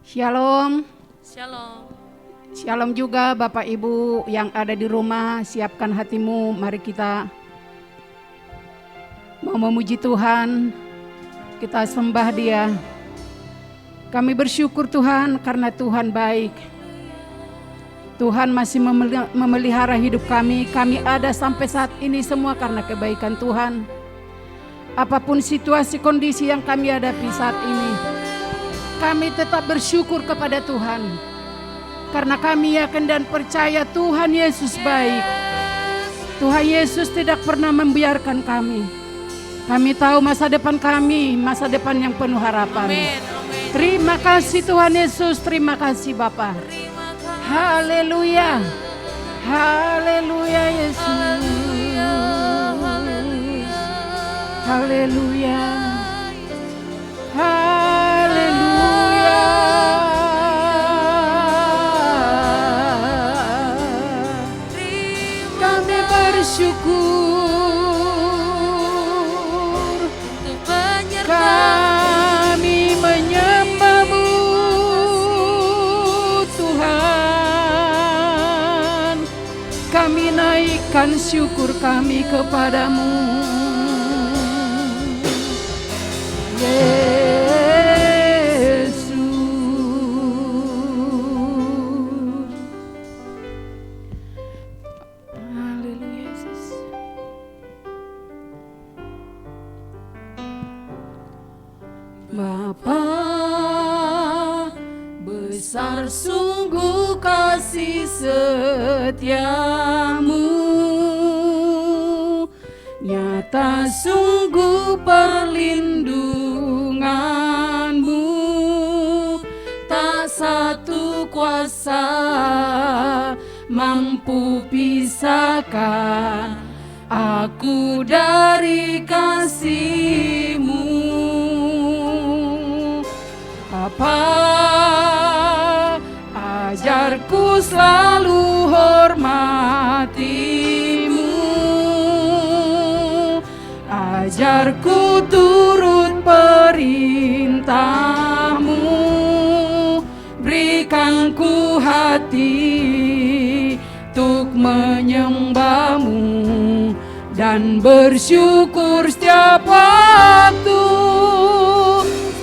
Shalom. Shalom. Shalom juga Bapak Ibu yang ada di rumah, siapkan hatimu, mari kita mau memuji Tuhan, kita sembah Dia. Kami bersyukur Tuhan karena Tuhan baik. Tuhan masih memelihara hidup kami ada sampai saat ini semua karena kebaikan Tuhan. Apapun situasi kondisi yang kami hadapi saat ini, kami tetap bersyukur kepada Tuhan. Karena kami yakin dan percaya Tuhan Yesus baik. Tuhan Yesus tidak pernah membiarkan kami. Kami tahu masa depan kami, masa depan yang penuh harapan. Amin, amin. Terima kasih Tuhan Yesus, terima kasih Bapa. Haleluya. Haleluya Yesus. Haleluya. Haleluya. Kami bersyukur Untuk penyertaan kami menyembah-Mu Tuhan. Kami naikkan syukur kami kepadamu Yesus. Haleluya Yesus. Bapa, besar sungguh kasih setiamu, nyata sungguh perlindunganmu, tak satu kuasa mampu pisahkan aku dari kasih-Mu. Bapa, ajarku selalu hormati-Mu, ajarku turut perintah-Mu, berikan ku hati untuk menyembah-Mu dan bersyukur setiap waktu,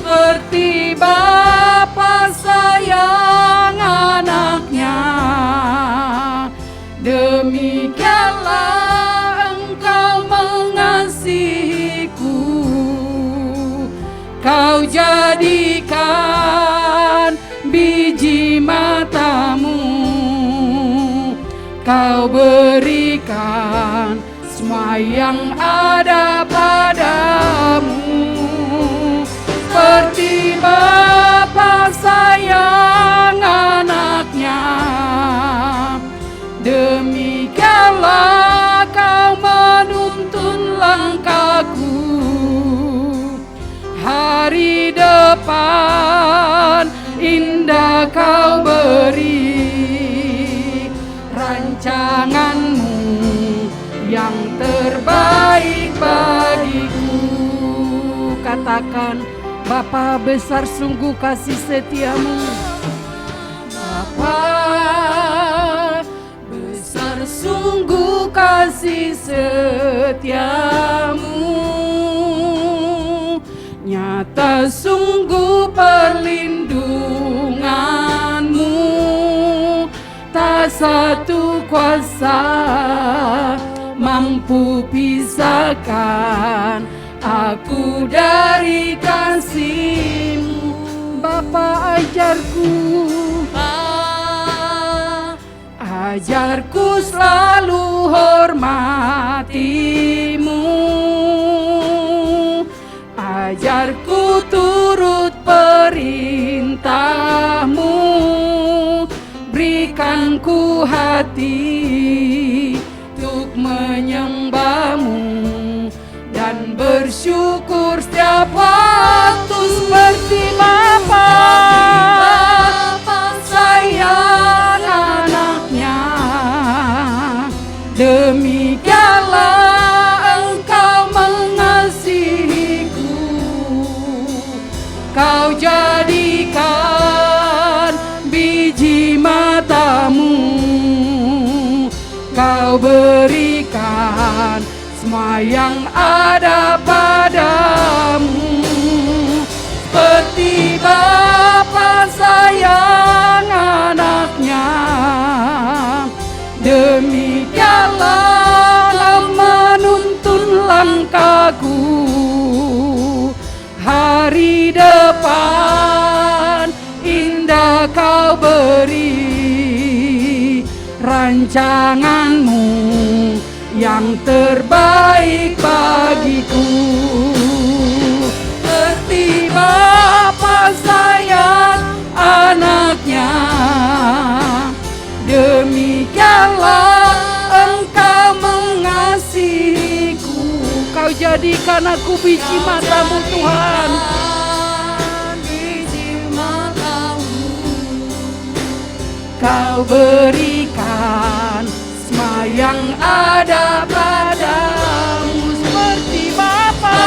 seperti Bapa sayang anaknya, demikianlah Engkau mengasihiku. Kau jadikan biji mata-Mu, Kau berikan semua yang ada padamu. Seperti Bapa sayang anaknya, demikianlah Kau menuntun langkahku. Hari depan indah Kau beri, rancangan-Mu yang terbaik bagiku. Katakan, Bapa, besar sungguh kasih setia-Mu. Bapa, besar sungguh kasih setia-Mu, nyata sungguh perlindungan-Mu, tak satu kuasa mampu pisahkan aku dari kasih-Mu. Bapa, ajarku selalu hormati-Mu, ajarku turut perintah-Mu, berikan ku hati untuk menyembah-Mu dan bersyukur setiap waktu, seperti Bapa sayang anaknya, demikianlah Engkau mengasihiku. Kau jadi Kau berikan semua yang ada padamu, seperti Bapa sayang anaknya, demikianlah menuntun langkahku. Hari depan indah Kau beri, rancanganmu yang terbaik bagiku. Seperti Bapa sayang anaknya, demikianlah Engkau mengasihiku. Kau jadikan aku biji matamu Tuhan, biji matamu. Kau berikan semua yang ada padamu, seperti Bapa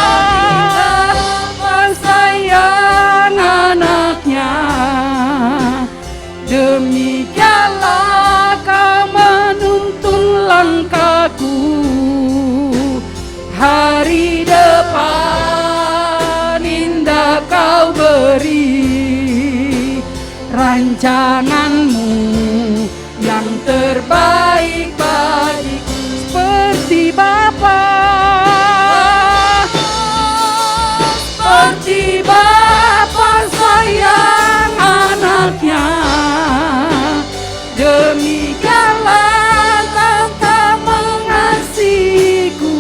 sayang anaknya, demikianlah Kau menuntun langkahku. Hari depan indah Kau beri, rancanganmu yang terbaik bagiku. Seperti Bapa, seperti Bapa sayang anaknya, demikianlah Kau mengasihiku.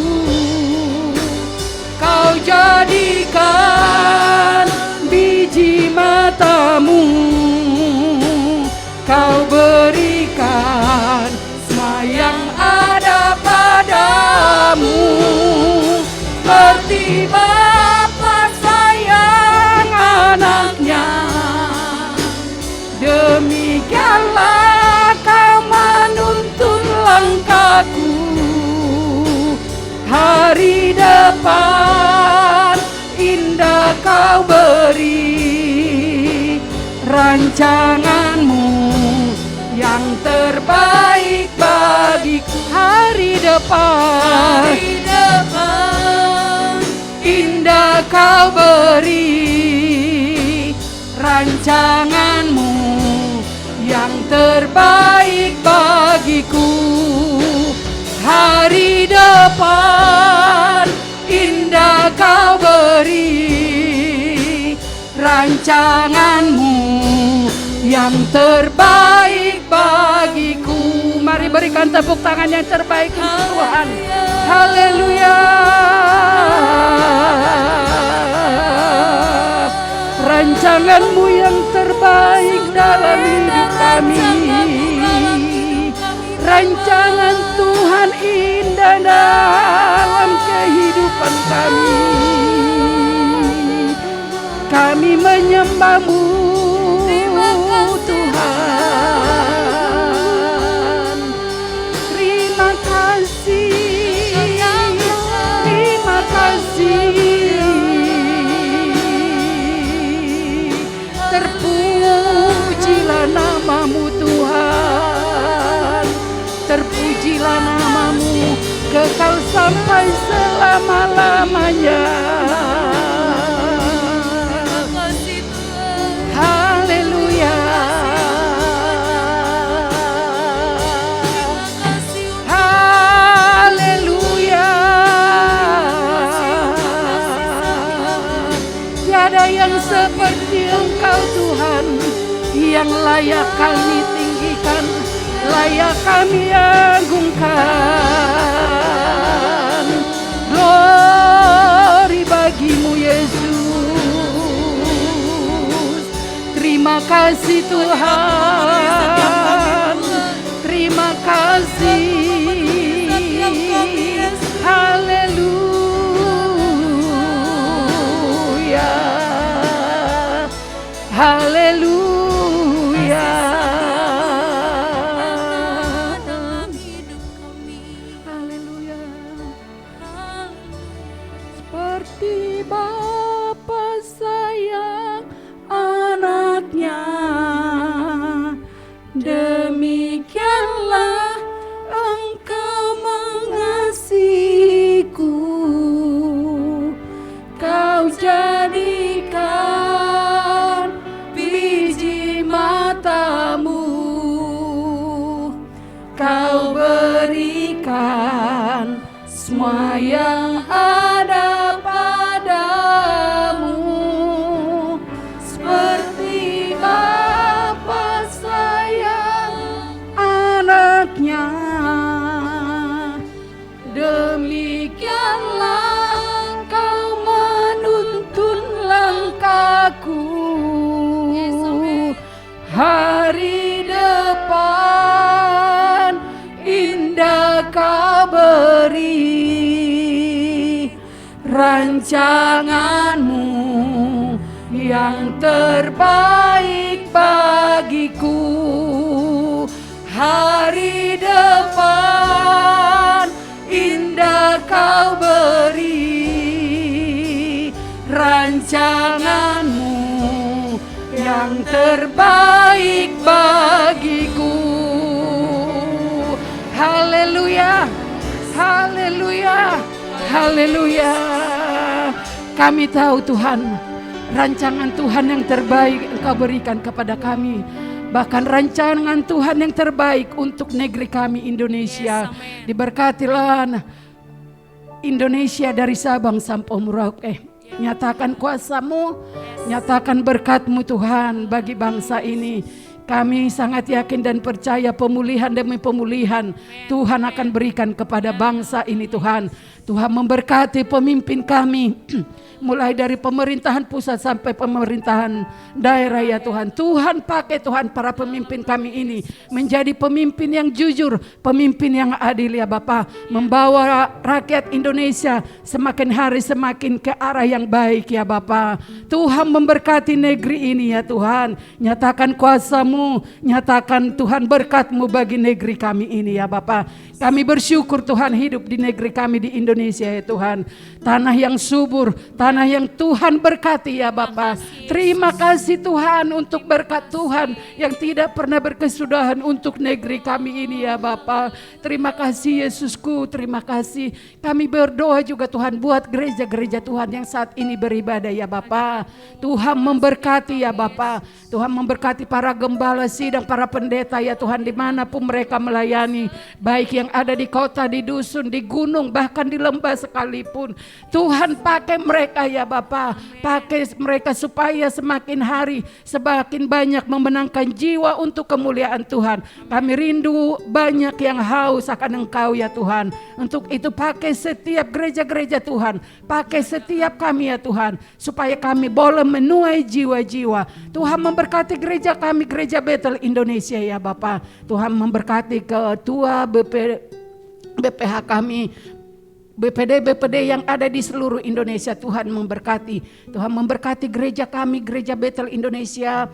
Kau jadikan biji matamu, Kau berikan semua yang ada padamu, seperti Bapa sayang anaknya, demikianlah Kau menuntun langkahku. Hari depan indah Kau beri, rancanganmu yang terbaik bagiku. Hari depan indah Kau beri, rancanganmu yang terbaik bagiku. Hari depan indah Kau beri, rancanganmu yang terbaik bagiku. Mari berikan tepuk tangan yang terbaik untuk Tuhan. Haleluya. Rancanganmu yang terbaik dalam hidup kami. Rancangan Tuhan indah dalam kehidupan kami. Kami menyembah-Mu Tuhan. Terima kasih, terima kasih. Terpujilah nama-Mu Tuhan, terpujilah nama-Mu kekal sampai selama-lamanya. Haleluya. Haleluya. Tiada yang seperti Engkau Tuhan, yang layak kami tinggikan, layak kami agungkan. Glory bagi-Mu Yesus. Terima kasih Tuhan, terima kasih. Haleluya, haleluya. Haleluya. Seperti Bapa sayang anaknya, demikianlah Engkau beri rancangan-Mu yang terbaik bagiku. Hari depan indah Kau beri rancangan-Mu yang terbaik bagiku. Haleluya, haleluya, haleluya. Kami tahu Tuhan, rancangan Tuhan yang terbaik Engkau berikan kepada kami. Bahkan rancangan Tuhan yang terbaik untuk negeri kami Indonesia. Diberkatilah Indonesia dari Sabang sampai Merauke. Nyatakan kuasa-Mu, nyatakan berkat-Mu Tuhan bagi bangsa ini. Kami sangat yakin dan percaya pemulihan demi pemulihan Tuhan akan berikan kepada bangsa ini Tuhan. Tuhan memberkati pemimpin kami mulai dari pemerintahan pusat sampai pemerintahan daerah ya Tuhan. Tuhan pakai Tuhan para pemimpin kami ini menjadi pemimpin yang jujur, pemimpin yang adil ya Bapa, membawa rakyat Indonesia semakin hari semakin ke arah yang baik ya Bapa. Tuhan memberkati negeri ini ya Tuhan. Nyatakan kuasa-Mu, nyatakan Tuhan berkat-Mu bagi negeri kami ini ya Bapa. Kami bersyukur Tuhan hidup di negeri kami di Indonesia ya Tuhan. Tanah yang subur, tanah yang Tuhan berkati ya Bapa. Terima kasih Tuhan untuk berkat Tuhan yang tidak pernah berkesudahan untuk negeri kami ini ya Bapa. Terima kasih Yesusku, terima kasih. Kami berdoa juga Tuhan buat gereja-gereja Tuhan yang saat ini beribadah ya Bapa. Tuhan memberkati ya Bapa. Tuhan memberkati para gembala sidang, para pendeta ya Tuhan dimanapun mereka melayani. Baik yang ada di kota, di dusun, di gunung, bahkan di lembah sekalipun. Tuhan pakai mereka ya Bapa. Pakai mereka supaya semakin hari semakin banyak memenangkan jiwa untuk kemuliaan Tuhan. Kami rindu banyak yang haus akan Engkau ya Tuhan. Untuk itu pakai setiap gereja-gereja Tuhan. Pakai setiap kami ya Tuhan. Supaya kami boleh menuai jiwa-jiwa. Tuhan memberkati gereja kami, Gereja Betel Indonesia ya Bapa. Tuhan memberkati ketua BPH kami, BPD yang ada di seluruh Indonesia. Tuhan memberkati. Tuhan memberkati gereja kami, Gereja Betel Indonesia,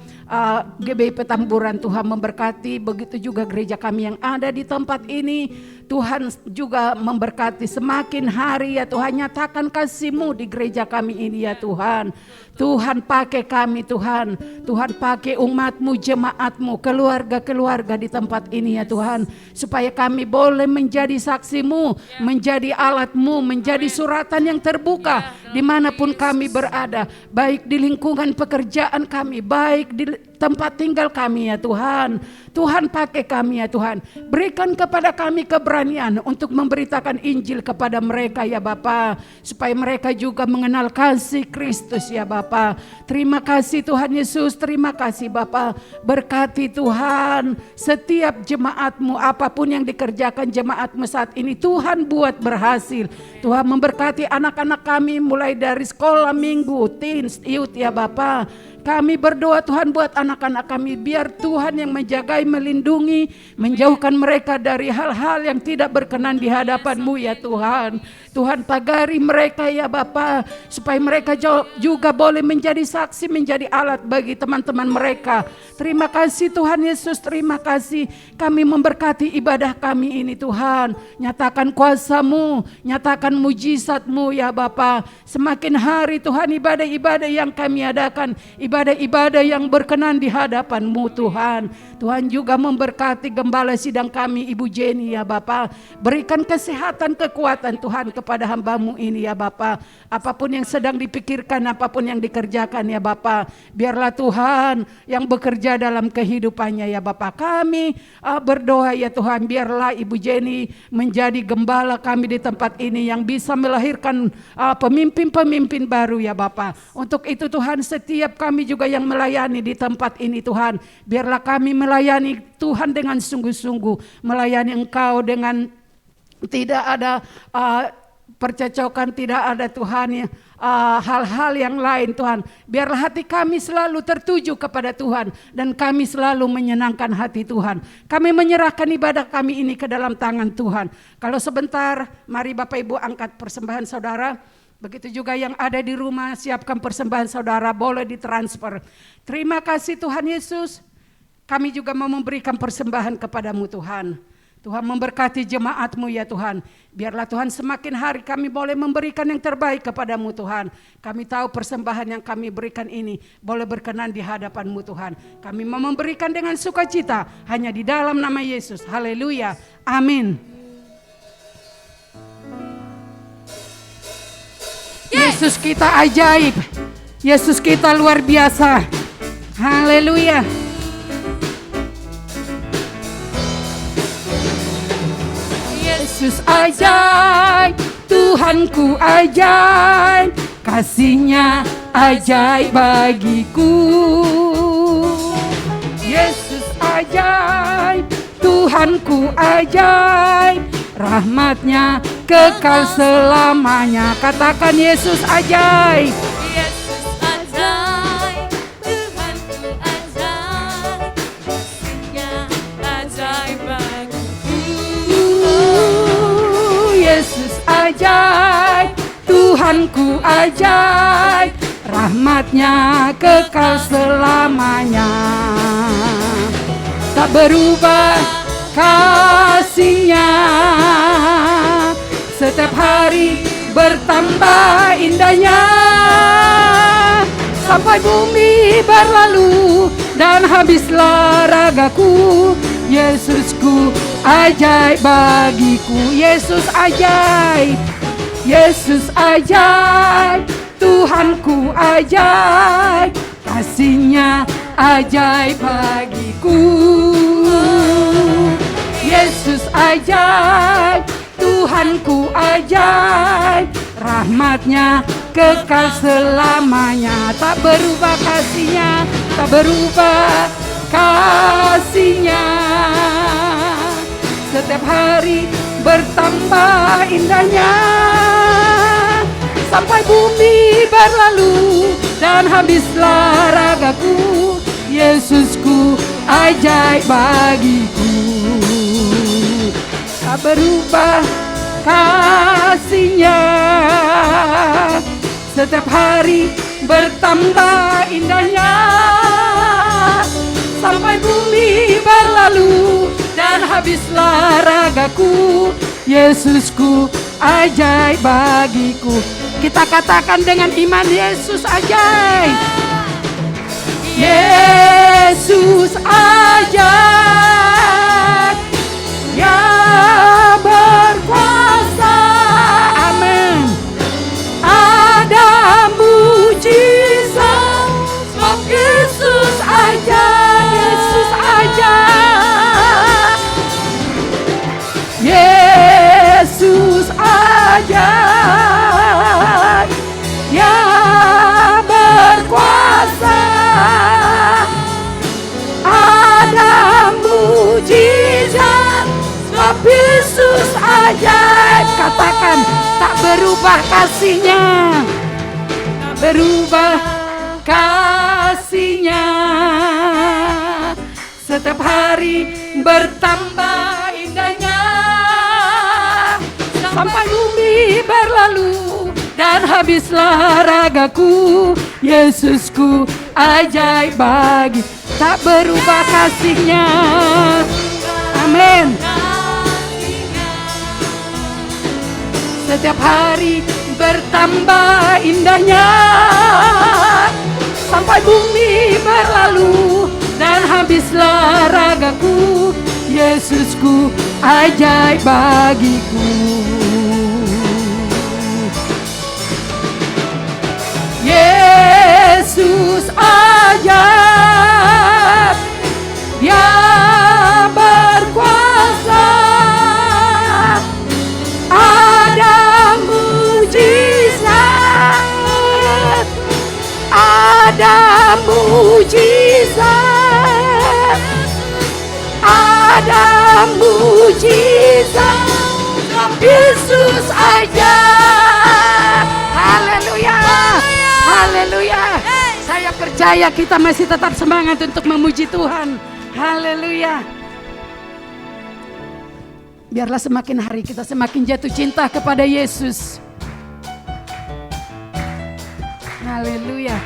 GBI Petamburan. Tuhan memberkati. Begitu juga gereja kami yang ada di tempat ini. Tuhan juga memberkati semakin hari ya Tuhan. Nyatakan kasih-Mu di gereja kami ini ya Tuhan. Tuhan pakai kami Tuhan. Tuhan pakai umat-Mu, jemaat-Mu, keluarga-keluarga di tempat ini ya Tuhan. Supaya kami boleh menjadi saksi-Mu, menjadi alat-Mu, menjadi suratan yang terbuka dimanapun kami berada. Baik di lingkungan pekerjaan kami, baik di tempat tinggal kami ya Tuhan. Tuhan pakai kami ya Tuhan. Berikan kepada kami keberanian untuk memberitakan Injil kepada mereka ya Bapa. Supaya mereka juga mengenal kasih Kristus ya Bapa. Terima kasih Tuhan Yesus. Terima kasih Bapa. Berkati Tuhan setiap jemaat-Mu, apapun yang dikerjakan jemaat-Mu saat ini, Tuhan buat berhasil. Tuhan memberkati anak-anak kami mulai dari sekolah minggu, teens, youth ya Bapa. Kami berdoa Tuhan buat anak-anak kami, biar Tuhan yang menjagai, melindungi, menjauhkan mereka dari hal-hal yang tidak berkenan di hadapan-Mu ya Tuhan. Tuhan pagari mereka ya Bapa, supaya mereka juga boleh menjadi saksi, menjadi alat bagi teman-teman mereka. Terima kasih Tuhan Yesus, terima kasih. Kami memberkati ibadah kami ini Tuhan. Nyatakan kuasa-Mu, nyatakan mujizat-Mu ya Bapa. Semakin hari Tuhan ibadah-ibadah yang kami adakan, ibadah-ibadah yang berkenan di hadapan-Mu Tuhan. Tuhan juga memberkati gembala sidang kami Ibu Jenny ya Bapa. Berikan kesehatan, kekuatan Tuhan kepada hamba-Mu ini ya Bapa. Apapun yang sedang dipikirkan, apapun yang dikerjakan ya Bapa, biarlah Tuhan yang bekerja dalam kehidupannya ya Bapa. Kami berdoa ya Tuhan, biarlah Ibu Jenny menjadi gembala kami di tempat ini yang bisa melahirkan pemimpin-pemimpin baru ya Bapa. Untuk itu Tuhan, setiap kami juga yang melayani di tempat ini Tuhan, biarlah kami melayani Tuhan dengan sungguh-sungguh, melayani Engkau dengan tidak ada percecokan, tidak ada Tuhan ya hal-hal yang lain Tuhan. Biarlah hati kami selalu tertuju kepada Tuhan dan kami selalu menyenangkan hati Tuhan. Kami menyerahkan ibadah kami ini ke dalam tangan Tuhan. Kalau sebentar, mari Bapak Ibu angkat persembahan saudara. Begitu juga yang ada di rumah, siapkan persembahan saudara, boleh ditransfer. Terima kasih Tuhan Yesus. Kami juga mau memberikan persembahan kepadamu Tuhan. Tuhan memberkati jemaat-Mu ya Tuhan. Biarlah Tuhan semakin hari kami boleh memberikan yang terbaik kepadamu Tuhan. Kami tahu persembahan yang kami berikan ini boleh berkenan di hadapan-Mu Tuhan. Kami mau memberikan dengan sukacita hanya di dalam nama Yesus. Haleluya. Amin. Yesus kita ajaib. Yesus kita luar biasa. Haleluya. Yesus ajaib, Tuhanku ajaib, kasih-Nya ajaib bagiku. Yesus ajaib, Tuhanku ajaib, rahmat-Nya kekal selamanya. Katakan Yesus ajaib. Yesus ajaib, Tuhanku ajaib, kasih-Nya ajaib bagiku. Yesus ajaib, Tuhanku ajaib, rahmat-Nya kekal selamanya. Tak berubah kasih-Nya, setiap hari bertambah indahnya. Sampai bumi berlalu dan habislah ragaku, Yesusku ajaib bagiku. Yesus ajaib, Yesus ajaib, Tuhanku ajaib, kasih-Nya ajaib bagiku. Yesus ajaib, Tuhanku ajaib, rahmat-Nya kekal selamanya. Tak berubah kasih-Nya, tak berubah kasih-Nya. Setiap hari bertambah indahnya. Sampai bumi berlalu dan habislah ragaku, Yesusku ajaib bagiku. Tak berubah kasih-Nya, setiap hari bertambah indahnya. Sampai bumi berlalu dan habislah ragaku, Yesusku ajaib bagiku. Kita katakan dengan iman, Yesus ajaib. Yesus ajaib, Ya berkuasa. Amin. Ada mujizat, sebab Yesus ajaib. Yesus ajaib. Yesus ajaib, Ya berkuasa. Ada mujizat, sebab Yesus ajaib. Katakan, tak berubah kasih-Nya, tak berubah kasih-Nya. Setiap hari bertambah indahnya. Sampai bumi berlalu dan habislah ragaku, Yesusku ajaib bagi. Tak berubah kasih-Nya. Amin. Setiap hari bertambah indahnya. Sampai bumi berlalu dan habislah ragaku, Yesusku ajaib bagiku. Yesus ajaib, Ya berkuasa. Ada mujizat, ada mujizat, ada mujizat, Yesus ajaib. Haleluya. percaya kita masih tetap semangat untuk memuji Tuhan. Haleluya. Biarlah semakin hari kita semakin jatuh cinta kepada Yesus. Haleluya.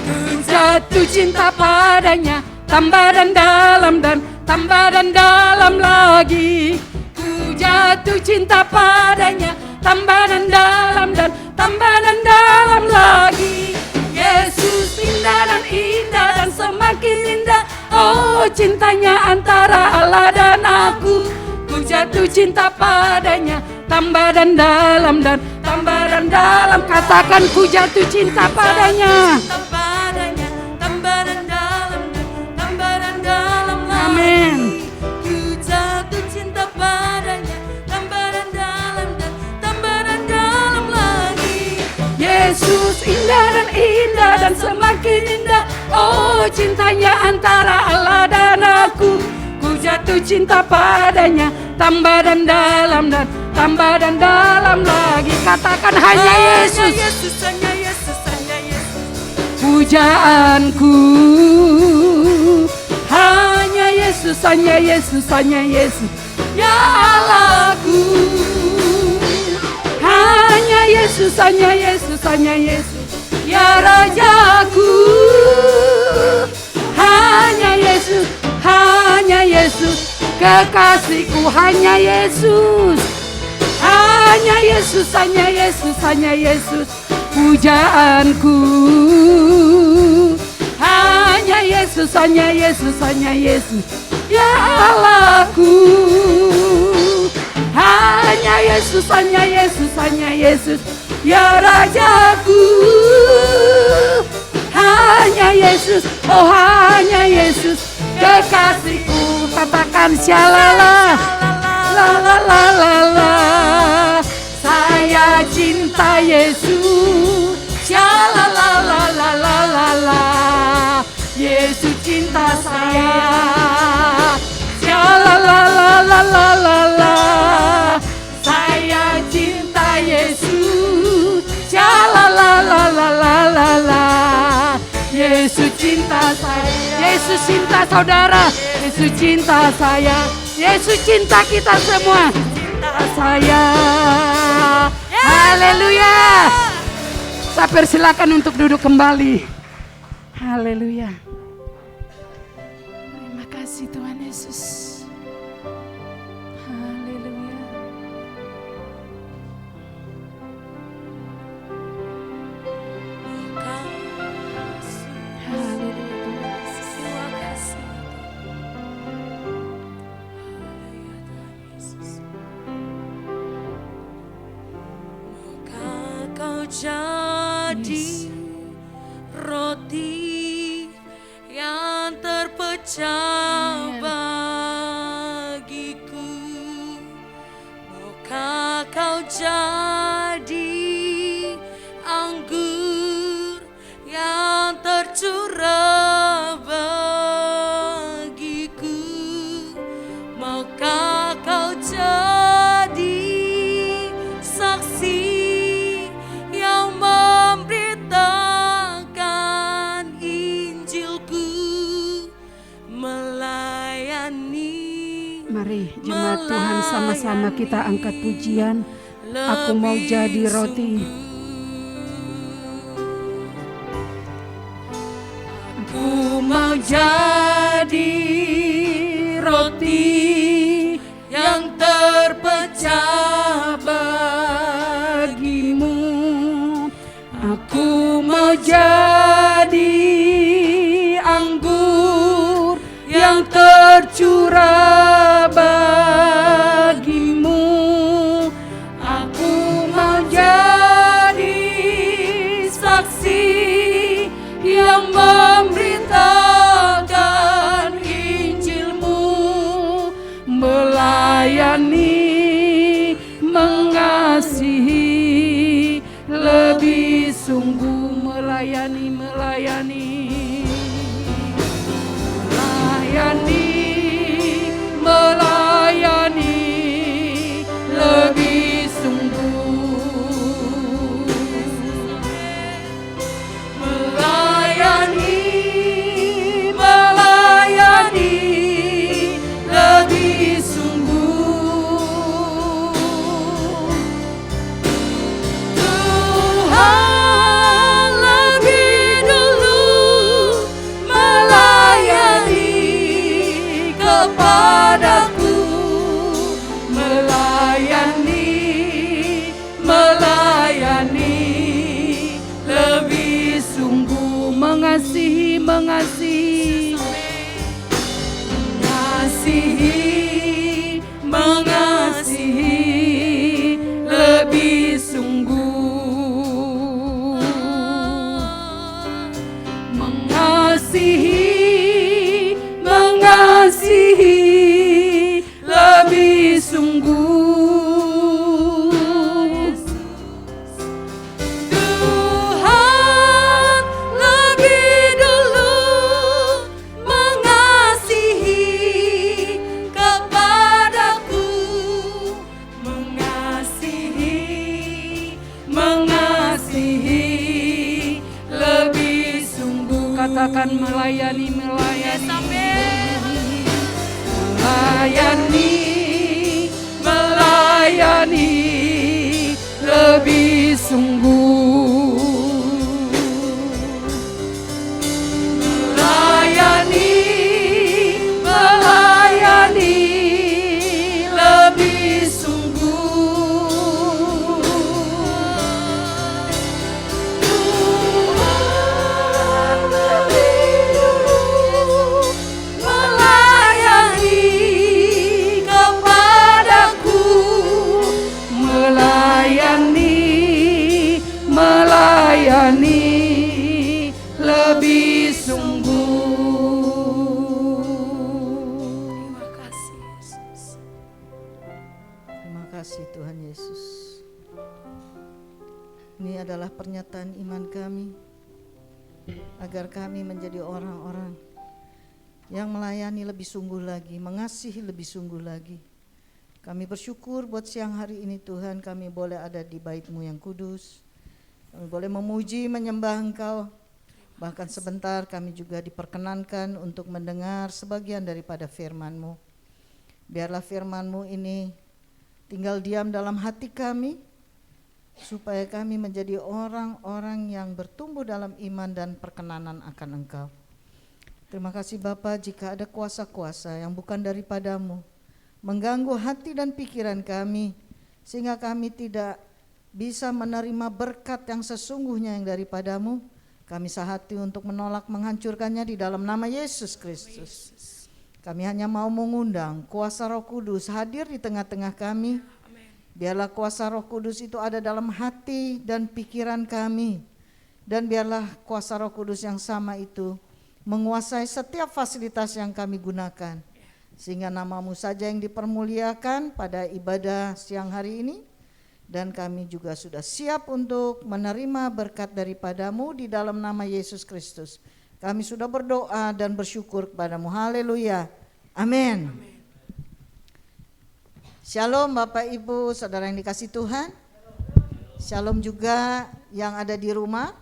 Ku jatuh cinta padanya, tambah dan dalam dan tambah dan dalam lagi. Ku jatuh cinta padanya, tambah dan dalam dan tambah dan dalam lagi. Yesus indah dan semakin indah. Oh, cintanya antara Allah dan aku. Ku jatuh cinta padanya, tambah dan dalam dan tambah dan dalam. Katakan ku jatuh cinta padanya. Tambah dan dalam dan tambah dan dalam lagi. Amin. Ku jatuh cinta padanya, tambah dan dalam dan tambah dan dalam lagi. Yesus indah dan semakin indah. Oh, cintanya antara Allah dan aku. Ku jatuh cinta padanya, tambah dan dalam dan tambah dan dalam lagi. Katakan hanya Yesus. Hanya Yesus, hanya Yesus. Pujaanku hanya Yesus, hanya Yesus, hanya Yesus. Ya Allahku. Hanya Yesus, hanya Yesus, hanya Yesus. Ya Rajaku. Hanya Yesus, hanya Yesus. Kekasihku hanya Yesus. Hanya Yesus, hanya Yesus, hanya Yesus. Pujaanku hanya Yesus, hanya Yesus, hanya Yesus. Ya Allahku. Hanya Yesus, hanya Yesus, hanya Yesus. Ya Rajaku. Hanya Yesus, oh hanya Yesus. Kekasihku, katakan shalala. La la la la la. Saya cinta Yesus. Shalala la la la la la. Yesus cinta saya. Shalala la la la la la. Saya cinta Yesus. Shalala la la la la la. Yesus cinta saya. Yesus cinta saudara. Yesus cinta saya. Yesus cinta kita semua. Cinta saya. Haleluya. Saya persilakan untuk duduk kembali. Haleluya. Terima kasih Tuhan Yesus. Haleluya. Jadi roti yang terpecah bagiku. Maukah kau jadi anggur yang tercurah bagiku. Maukah kau jadi saksi yang memberitakan Injilku, melayani. Mari jemaat Tuhan sama-sama kita angkat pujian. Aku mau jadi roti. Aku mau jadi roti yang terpecah bagimu. Aku mau jadi anggur yang tercurah bagimu. Aku mau jadi saksi yang memberitakan Injilmu, melayani, mengasihi, lebih sungguh melayani, melayani, lebih sungguh. mengasihi, mengasihi, mengasihi, mengasihi lebih sungguh, mengasihi, mengasihi lebih sungguh. Tuhan lebih dulu mengasihi kepadaku, mengasihi, mengasihi lebih sungguh. Katakan melayani, melayani, Melayani, melayani lebih sungguh. Melayani, melayani lebih sungguh. Tuhan lebih dulu melayani kepadaku, Melayani, melayani lebih sungguh. Terima kasih Yesus. Terima kasih Tuhan Yesus. Ini adalah pernyataan iman kami, agar kami menjadi orang-orang yang melayani lebih sungguh lagi, mengasihi lebih sungguh lagi. Kami bersyukur buat siang hari ini Tuhan, kami boleh ada di bait-Mu yang kudus. Kami boleh memuji, menyembah Engkau. Bahkan sebentar kami juga diperkenankan untuk mendengar sebagian daripada firman-Mu. Biarlah firman-Mu ini tinggal diam dalam hati kami, supaya kami menjadi orang-orang yang bertumbuh dalam iman dan perkenanan akan Engkau. Terima kasih Bapa, jika ada kuasa-kuasa yang bukan daripada-Mu mengganggu hati dan pikiran kami, sehingga kami tidak bisa menerima berkat yang sesungguhnya yang daripada-Mu, kami sehati untuk menolak menghancurkannya di dalam nama Yesus Kristus. Kami hanya mau mengundang kuasa Roh Kudus hadir di tengah-tengah kami. Biarlah kuasa Roh Kudus itu ada dalam hati dan pikiran kami, dan biarlah kuasa Roh Kudus yang sama itu menguasai setiap fasilitas yang kami gunakan, sehingga nama-Mu saja yang dipermuliakan pada ibadah siang hari ini. Dan kami juga sudah siap untuk menerima berkat daripada-Mu di dalam nama Yesus Kristus. Kami sudah berdoa dan bersyukur kepada-Mu. Haleluya. Amin. Shalom Bapak Ibu Saudara yang dikasih Tuhan. Shalom juga yang ada di rumah.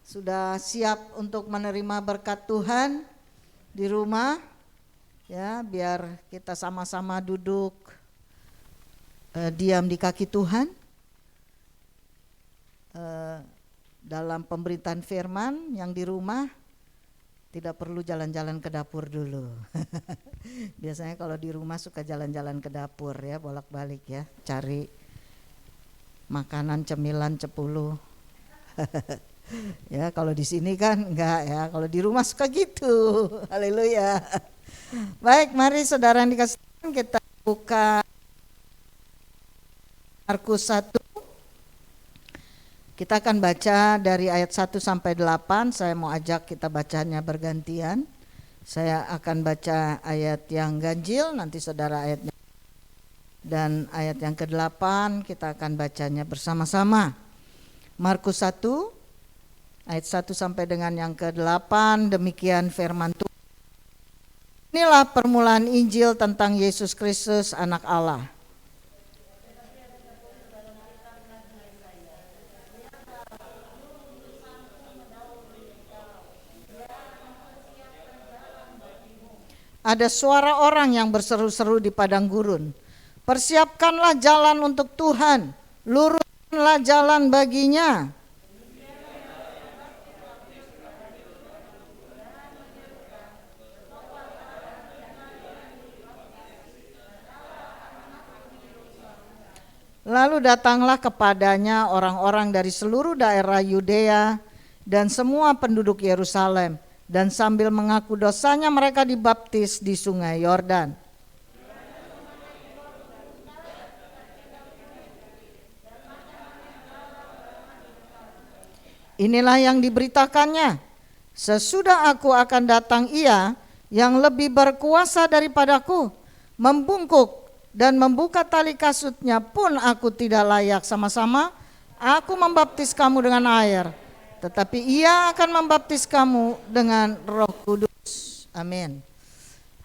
Sudah siap untuk menerima berkat Tuhan di rumah? Ya, biar kita sama-sama duduk diam di kaki Tuhan dalam pemberitaan firman. Yang di rumah tidak perlu jalan-jalan ke dapur dulu. Biasanya kalau di rumah suka jalan-jalan ke dapur ya, bolak-balik ya, cari makanan, cemilan, cepulo. Ya, kalau di sini kan enggak ya, kalau di rumah suka gitu. Haleluya. Baik, mari saudara yang dikasih Tuhan, kita buka Markus 1. Kita akan baca dari ayat 1 sampai 8. Saya mau ajak kita bacanya bergantian. Saya akan baca ayat yang ganjil, nanti saudara ayatnya. Dan ayat yang ke-8 kita akan bacanya bersama-sama. Markus 1 ayat 1 sampai dengan yang ke-8, demikian firman Tuhan. Inilah permulaan Injil tentang Yesus Kristus anak Allah. Ada suara orang yang berseru-seru di padang gurun. Persiapkanlah jalan untuk Tuhan, luruskanlah jalan baginya. Lalu datanglah kepadanya orang-orang dari seluruh daerah Yudea, dan semua penduduk Yerusalem, dan sambil mengaku dosanya mereka dibaptis di sungai Yordan. Inilah yang diberitakannya, sesudah aku akan datang Ia yang lebih berkuasa daripadaku, membungkuk dan membuka tali kasutnya pun aku tidak layak. Sama-sama aku membaptis kamu dengan air, tetapi Ia akan membaptis kamu dengan Roh Kudus. Amin.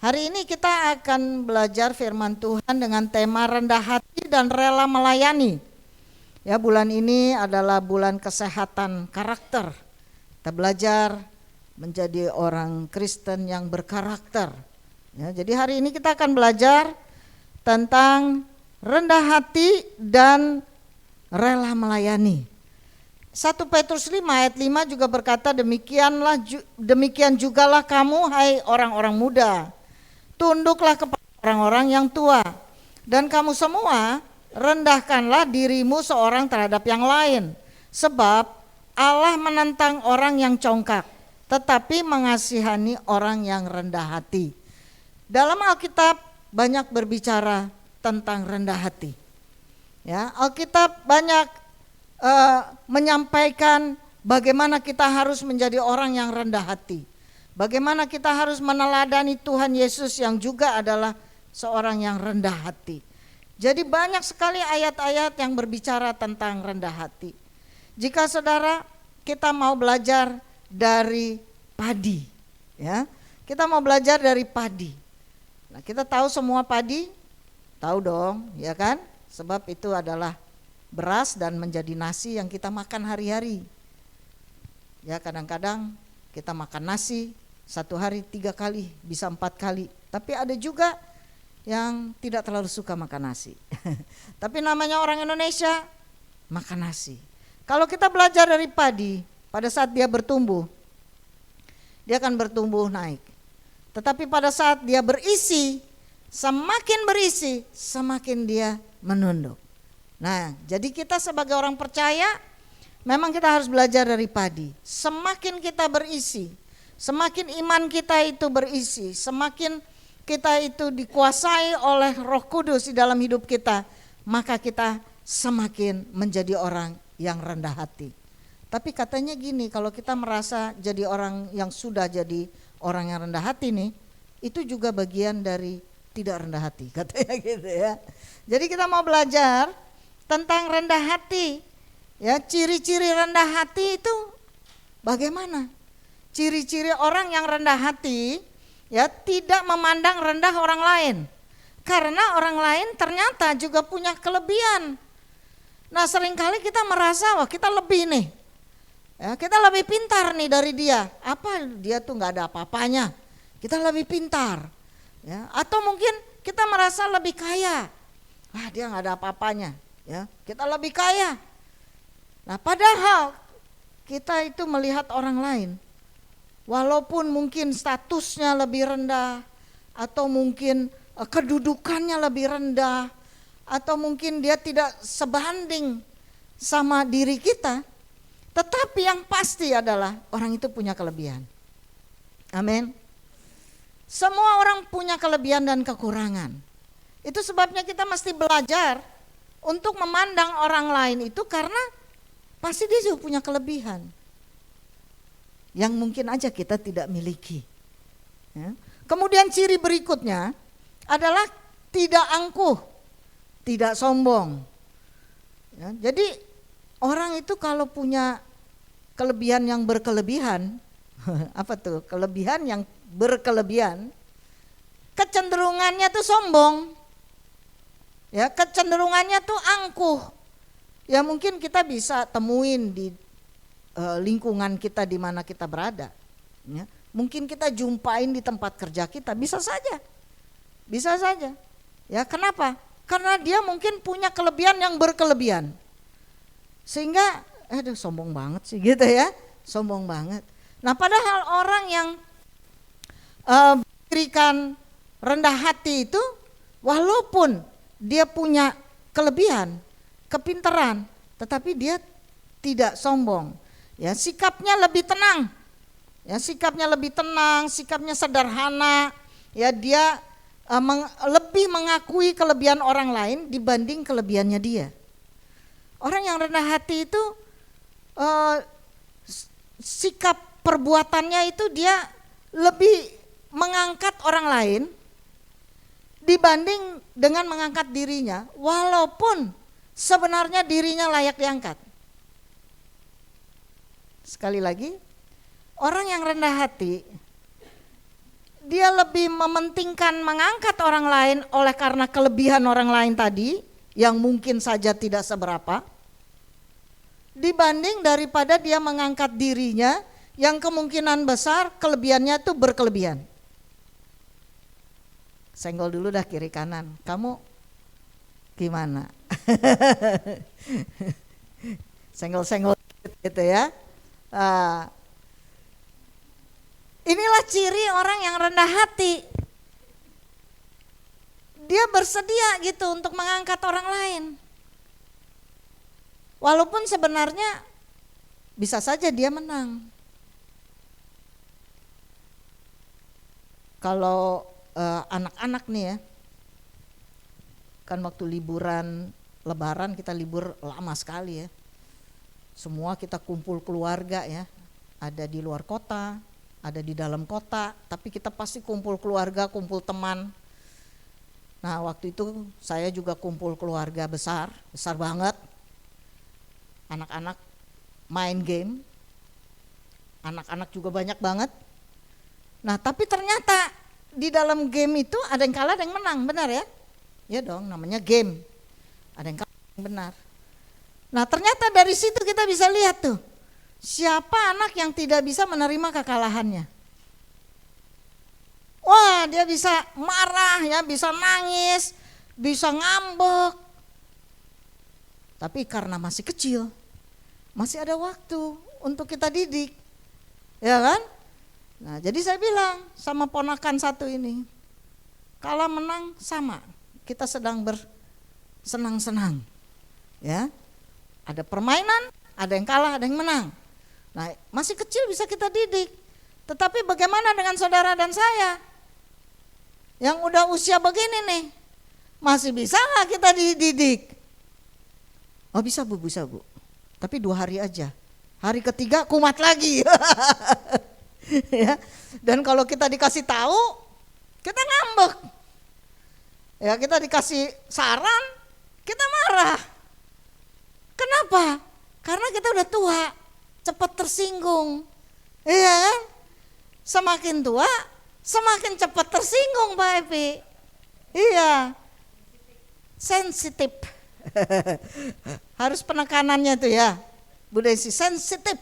Hari ini kita akan belajar firman Tuhan dengan tema rendah hati dan rela melayani. Ya, bulan ini adalah bulan kesehatan karakter. Kita belajar menjadi orang Kristen yang berkarakter. Ya, jadi hari ini kita akan belajar tentang rendah hati dan rela melayani. 1 Petrus 5 ayat 5 juga berkata, demikian jugalah kamu hai orang-orang muda, tunduklah kepada orang-orang yang tua, dan kamu semua rendahkanlah dirimu seorang terhadap yang lain, sebab Allah menentang orang yang congkak, tetapi mengasihani orang yang rendah hati. Dalam Alkitab banyak berbicara tentang rendah hati. Ya, Alkitab banyak menyampaikan bagaimana kita harus menjadi orang yang rendah hati. Bagaimana kita harus meneladani Tuhan Yesus yang juga adalah seorang yang rendah hati. Jadi banyak sekali ayat-ayat yang berbicara tentang rendah hati. Jika saudara kita mau belajar dari padi, ya, kita mau belajar dari padi. Nah, kita tahu semua padi, tahu dong, ya kan? Sebab itu adalah beras dan menjadi nasi yang kita makan hari-hari. Ya, kadang-kadang kita makan nasi 1 hari 3 kali, bisa 4 kali. Tapi ada juga yang tidak terlalu suka makan nasi. Tapi namanya orang Indonesia makan nasi. Kalau kita belajar dari padi, pada saat dia bertumbuh, dia akan bertumbuh naik. Tetapi pada saat dia berisi, semakin dia menunduk. Nah, jadi kita sebagai orang percaya, memang kita harus belajar dari padi. Semakin kita berisi, semakin iman kita itu berisi, semakin kita itu dikuasai oleh Roh Kudus di dalam hidup kita, maka kita semakin menjadi orang yang rendah hati. Tapi katanya gini, kalau kita merasa jadi orang yang sudah jadi orang yang rendah hati nih, itu juga bagian dari tidak rendah hati, katanya gitu ya. Jadi kita mau belajar tentang rendah hati. Ya, ciri-ciri rendah hati itu bagaimana? Ciri-ciri orang yang rendah hati, ya, tidak memandang rendah orang lain, karena orang lain ternyata juga punya kelebihan. Nah, seringkali kita merasa wah kita lebih nih, ya, kita lebih pintar nih dari dia. Apa dia tuh nggak ada apa-apanya, kita lebih pintar, ya. Atau mungkin kita merasa lebih kaya, wah dia nggak ada apa-apanya, ya, kita lebih kaya. Nah, padahal kita itu melihat orang lain, walaupun mungkin statusnya lebih rendah, atau mungkin kedudukannya lebih rendah, atau mungkin dia tidak sebanding sama diri kita, tetapi yang pasti adalah orang itu punya kelebihan. Amin. Semua orang punya kelebihan dan kekurangan. Itu sebabnya kita mesti belajar untuk memandang orang lain itu, karena pasti dia juga punya kelebihan yang mungkin aja kita tidak miliki. Ya. Kemudian ciri berikutnya adalah tidak angkuh, tidak sombong. Ya, jadi orang itu kalau punya kelebihan yang berkelebihan, apa tuh kelebihan yang berkelebihan, kecenderungannya tuh sombong. Ya, kecenderungannya tuh angkuh. Ya mungkin kita bisa temuin di lingkungan kita di mana kita berada. Ya, mungkin kita jumpain di tempat kerja kita, bisa saja. Ya, kenapa? Karena dia mungkin punya kelebihan yang berkelebihan. Sehingga sombong banget sih gitu ya. Sombong banget. Nah, padahal orang yang berikan rendah hati itu, walaupun dia punya kelebihan, kepintaran, tetapi dia tidak sombong. Ya, sikapnya lebih tenang. Ya, sikapnya lebih tenang, sikapnya sederhana. Ya, dia lebih mengakui kelebihan orang lain dibanding kelebihannya dia. Orang yang rendah hati itu sikap perbuatannya itu dia lebih mengangkat orang lain dibanding dengan mengangkat dirinya, walaupun sebenarnya dirinya layak diangkat. Sekali lagi, orang yang rendah hati dia lebih mementingkan mengangkat orang lain oleh karena kelebihan orang lain tadi yang mungkin saja tidak seberapa, dibanding daripada dia mengangkat dirinya yang kemungkinan besar kelebihannya itu berkelebihan. Senggol dulu dah kiri kanan. Kamu gimana? Senggol-senggol gitu ya. Inilah ciri orang yang rendah hati. Dia bersedia gitu untuk mengangkat orang lain. Walaupun sebenarnya bisa saja dia menang. Kalau anak-anak nih ya, kan waktu liburan Lebaran kita libur lama sekali ya. Semua kita kumpul keluarga ya, ada di luar kota, ada di dalam kota, tapi kita pasti kumpul keluarga, kumpul teman. Nah waktu itu saya juga kumpul keluarga besar banget. Anak-anak main game, anak-anak juga banyak banget. Nah tapi ternyata di dalam game itu ada yang kalah, ada yang menang, benar ya? Ya dong, namanya game. Ada yang kalah, ada yang benar. Nah ternyata dari situ kita bisa lihat tuh, siapa anak yang tidak bisa menerima kekalahannya. Wah dia bisa marah ya, bisa nangis, bisa ngambek. Tapi karena masih kecil, masih ada waktu untuk kita didik, ya kan? Nah jadi saya bilang sama ponakan satu ini, kalah menang sama, kita sedang bersenang-senang, ya. Ada permainan, ada yang kalah, ada yang menang. Nah masih kecil bisa kita didik, tetapi bagaimana dengan saudara dan saya yang udah usia begini nih, masih bisa nggak kita dididik? Oh bisa bu, tapi 2 hari aja, hari ketiga kumat lagi. Ya, dan kalau kita dikasih tahu, kita ngambek. Ya, kita dikasih saran, kita marah. Kenapa? Karena kita udah tua, cepat tersinggung. Iya kan? Semakin tua, semakin cepat tersinggung, Pak Epi. Iya. Sensitif. Harus penekanannya tuh ya, Bu Desi, sensitif.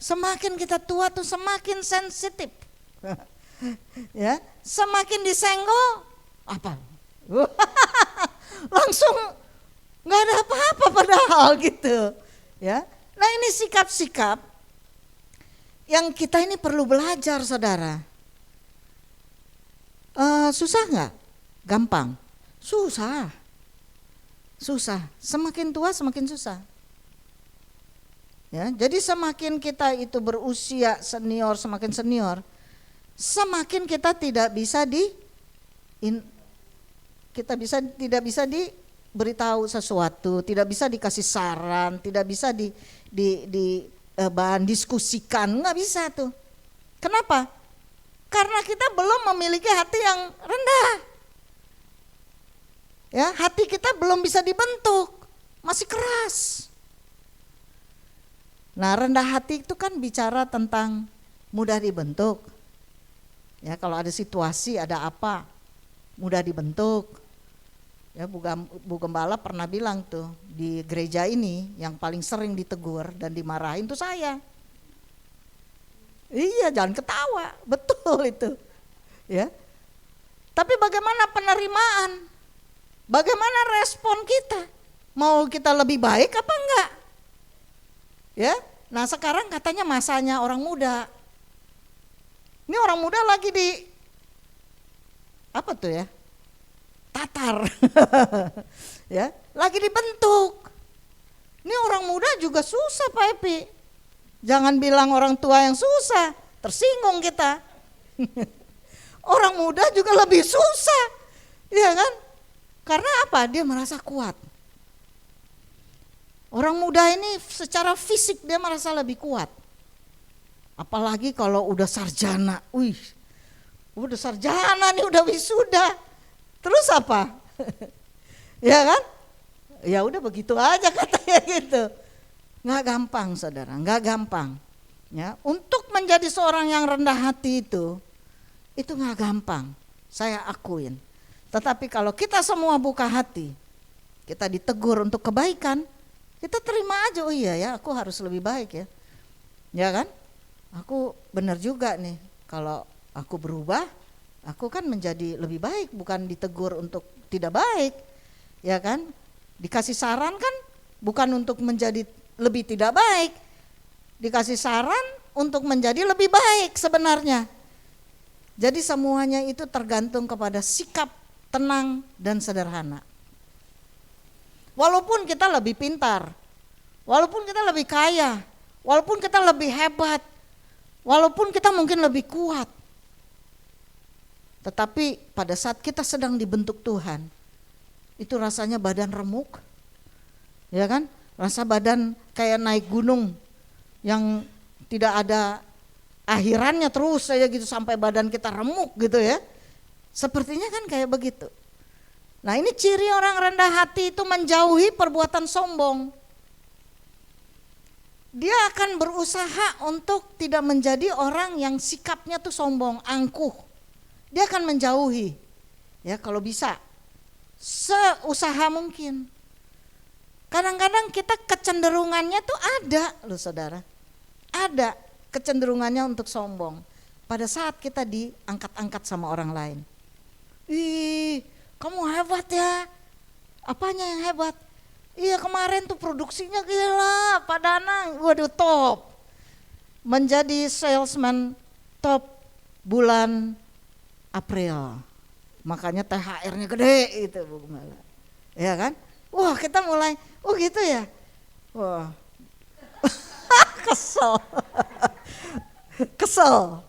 Semakin kita tua tuh semakin sensitif. Ya, semakin disenggol apa? Langsung nggak ada apa-apa padahal gitu. Ya, nah ini sikap-sikap yang kita ini perlu belajar, saudara. Susah nggak? Gampang? Susah. Semakin tua semakin susah. Ya, jadi semakin kita itu berusia senior, semakin senior, semakin kita tidak bisa diberitahu sesuatu, tidak bisa dikasih saran, tidak bisa bahan diskusikan, nggak bisa tuh. Kenapa? Karena kita belum memiliki hati yang rendah. Ya, hati kita belum bisa dibentuk, masih keras. Nah rendah hati itu kan bicara tentang mudah dibentuk. Ya kalau ada situasi, ada apa, mudah dibentuk. Ya Bu Gembala pernah bilang tuh, di gereja ini yang paling sering ditegur dan dimarahin tuh saya. Iya jangan ketawa, betul itu. Ya. Tapi bagaimana penerimaan? Bagaimana respon kita? Mau kita lebih baik apa enggak? Ya, nah sekarang katanya masanya orang muda. Ini orang muda lagi di apa tuh ya? Tatar. Ya, lagi dibentuk. Ini orang muda juga susah Pak Epi. Jangan bilang orang tua yang susah, tersinggung kita. Orang muda juga lebih susah, ya kan? Karena apa? Dia merasa kuat. Orang muda ini secara fisik dia merasa lebih kuat. Apalagi kalau udah sarjana, udah sarjana nih, udah wisuda. Terus apa? Ya kan? Ya udah begitu aja katanya gitu. Nggak gampang saudara, nggak gampang. Ya, untuk menjadi seorang yang rendah hati itu nggak gampang. Saya akuin. Tetapi kalau kita semua buka hati, kita ditegur untuk kebaikan, kita terima aja. Oh iya ya, aku harus lebih baik ya. Ya kan? Aku benar juga nih, kalau aku berubah, aku kan menjadi lebih baik, bukan ditegur untuk tidak baik. Ya kan? Dikasih saran kan bukan untuk menjadi lebih tidak baik. Dikasih saran untuk menjadi lebih baik sebenarnya. Jadi semuanya itu tergantung kepada sikap tenang dan sederhana. Walaupun kita lebih pintar, walaupun kita lebih kaya, walaupun kita lebih hebat, walaupun kita mungkin lebih kuat, tetapi pada saat kita sedang dibentuk Tuhan, itu rasanya badan remuk, ya kan? Rasa badan kayak naik gunung yang tidak ada akhirannya, terus saja gitu sampai badan kita remuk gitu ya. Sepertinya kan kayak begitu. Nah, ini ciri orang rendah hati itu menjauhi perbuatan sombong. Dia akan berusaha untuk tidak menjadi orang yang sikapnya tuh sombong, angkuh. Dia akan menjauhi. Ya, kalau bisa seusaha mungkin. Kadang-kadang kita kecenderungannya tuh ada loh saudara. Ada kecenderungannya untuk sombong pada saat kita diangkat-angkat sama orang lain. Ih, kamu hebat ya. Apanya yang hebat? Iya, kemarin tuh produksinya gila, Pak Danang. Waduh, top. Menjadi salesman top bulan April. Makanya THR-nya gede itu, Bu Gembala. Ya kan? Wah, kita mulai, oh gitu ya. Wah. Kesel. Kesel.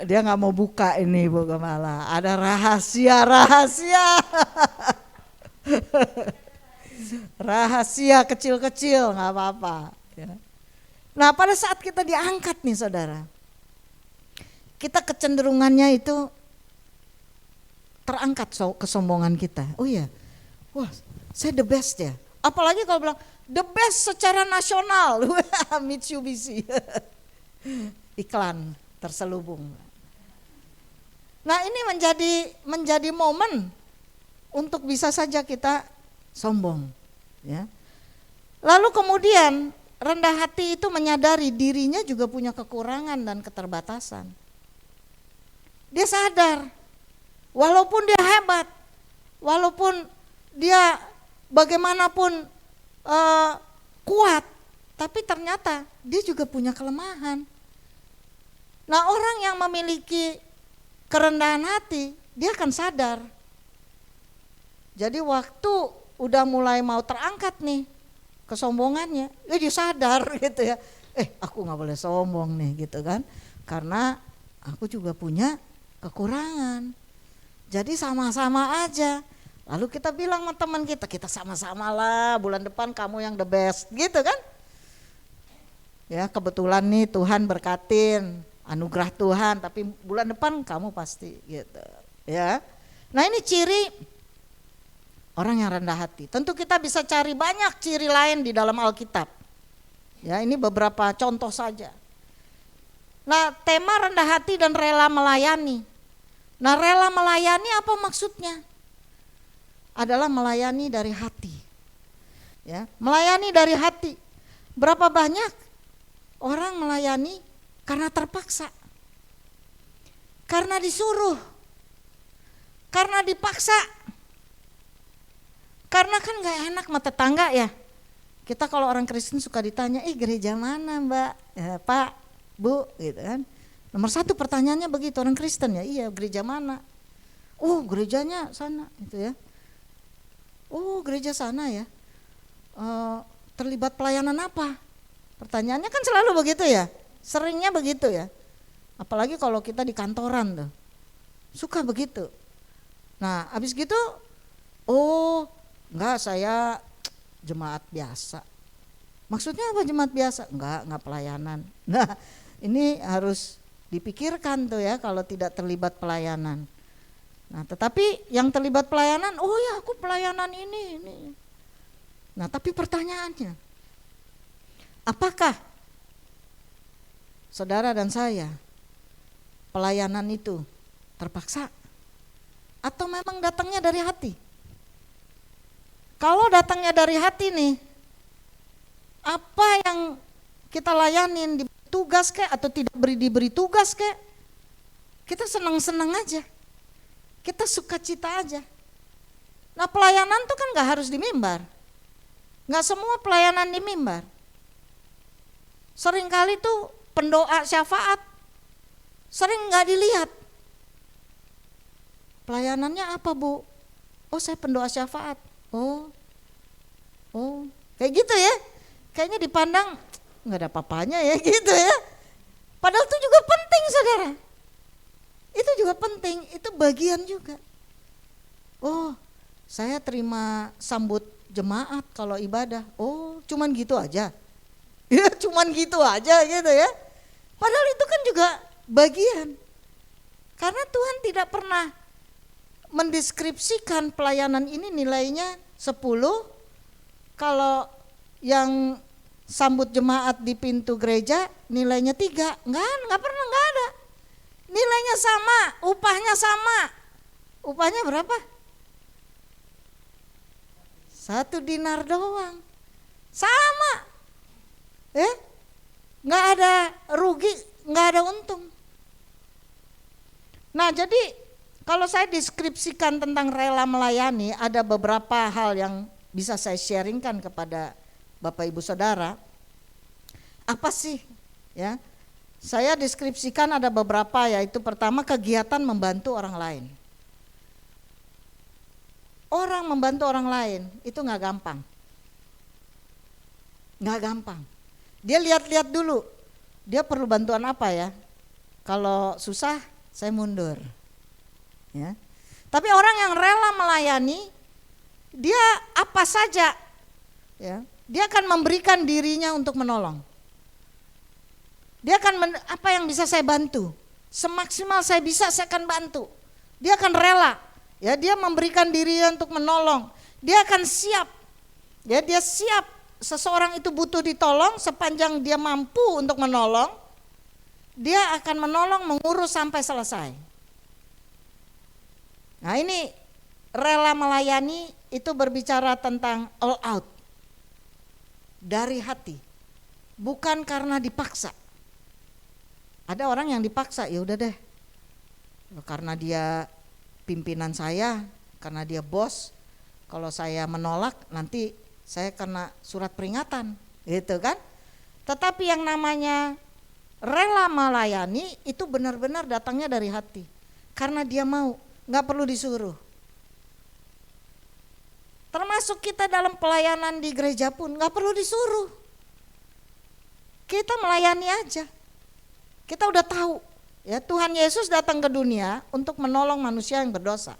Dia nggak mau buka ini, Bu Gembala. Ada rahasia-rahasia. Rahasia kecil-kecil, nggak apa-apa. Ya. Nah, pada saat kita diangkat nih saudara, kita kecenderungannya itu terangkat kesombongan kita. Oh iya, wah saya the best ya. Apalagi kalau bilang the best secara nasional, Mitsubishi. Iklan terselubung. Nah, ini menjadi momen untuk bisa saja kita sombong, ya. Lalu kemudian rendah hati itu menyadari dirinya juga punya kekurangan dan keterbatasan. Dia sadar, walaupun dia hebat, walaupun dia bagaimanapun kuat, tapi ternyata dia juga punya kelemahan. Nah, orang yang memiliki kerendahan hati, dia akan sadar. Jadi waktu udah mulai mau terangkat nih kesombongannya, dia sadar gitu ya. Aku nggak boleh sombong nih gitu kan, karena aku juga punya kekurangan. Jadi sama-sama aja. Lalu kita bilang sama teman kita sama-sama lah, bulan depan kamu yang the best gitu kan. Ya, kebetulan nih Tuhan berkatin, anugerah Tuhan, tapi bulan depan kamu pasti gitu. Ya. Nah, ini ciri orang yang rendah hati. Tentu kita bisa cari banyak ciri lain di dalam Alkitab. Ya, ini beberapa contoh saja. Nah, tema rendah hati dan rela melayani. Nah, rela melayani apa maksudnya? Adalah melayani dari hati. Ya, melayani dari hati. Berapa banyak orang melayani karena terpaksa, karena disuruh, karena dipaksa, karena kan gak enak sama tetangga ya. Kita kalau orang Kristen suka ditanya, gereja mana Mbak, ya, Pak, Bu, gitu kan. Nomor satu pertanyaannya begitu orang Kristen ya, iya gereja mana? Oh gerejanya sana, gitu ya. Oh gereja sana ya, terlibat pelayanan apa? Pertanyaannya kan selalu begitu ya, seringnya begitu ya. Apalagi kalau kita di kantoran tuh, suka begitu. Nah habis gitu, oh enggak, saya jemaat biasa. Maksudnya apa jemaat biasa? Enggak pelayanan. Nah ini harus dipikirkan tuh ya kalau tidak terlibat pelayanan. Nah tetapi yang terlibat pelayanan, oh ya aku pelayanan ini. Nah tapi pertanyaannya, apakah saudara dan saya pelayanan itu terpaksa atau memang datangnya dari hati? Kalau datangnya dari hati nih, apa yang kita layanin, diberi tugas kek atau tidak diberi tugas kek, kita senang-senang aja, kita sukacita aja. Nah pelayanan tuh kan gak harus di mimbar, gak semua pelayanan di mimbar. Seringkali tuh pendoa syafaat sering gak dilihat. Pelayanannya apa Bu? Oh saya pendoa syafaat. Oh kayak gitu ya. Kayaknya dipandang gak ada apa-apanya ya gitu ya. Padahal itu juga penting saudara. Itu juga penting, itu bagian juga. Oh saya terima sambut jemaat kalau ibadah. Oh cuman gitu aja. Ya cuman gitu aja gitu ya. Padahal itu kan juga bagian. Karena Tuhan tidak pernah mendeskripsikan pelayanan ini nilainya 10. Kalau yang sambut jemaat di pintu gereja nilainya 3. Enggak pernah, enggak ada. Nilainya sama, upahnya sama. Upahnya berapa? 1 dinar doang. Sama. Enggak ada rugi, enggak ada untung. Nah, jadi kalau saya deskripsikan tentang rela melayani, ada beberapa hal yang bisa saya sharingkan kepada Bapak Ibu Saudara. Apa sih ya? Saya deskripsikan ada beberapa, yaitu pertama kegiatan membantu orang lain. Orang membantu orang lain itu gak gampang. Gak gampang. Dia lihat-lihat dulu, dia perlu bantuan apa ya. Kalau susah saya mundur ya. Tapi orang yang rela melayani, dia apa saja ya, dia akan memberikan dirinya untuk menolong. Dia akan apa yang bisa saya bantu, semaksimal saya bisa saya akan bantu. Dia akan rela ya, dia memberikan dirinya untuk menolong. Dia akan siap ya, dia siap. Seseorang itu butuh ditolong, sepanjang dia mampu untuk menolong, dia akan menolong, mengurus sampai selesai. Nah ini rela melayani itu berbicara tentang all out, dari hati, bukan karena dipaksa. Ada orang yang dipaksa, ya udah deh, karena dia pimpinan saya, karena dia bos, kalau saya menolak nanti saya kena surat peringatan, gitu kan. Tetapi yang namanya rela melayani itu benar-benar datangnya dari hati, karena dia mau, gak perlu disuruh. Termasuk kita dalam pelayanan di gereja pun gak perlu disuruh. Kita melayani aja. Kita udah tahu ya, Tuhan Yesus datang ke dunia untuk menolong manusia yang berdosa.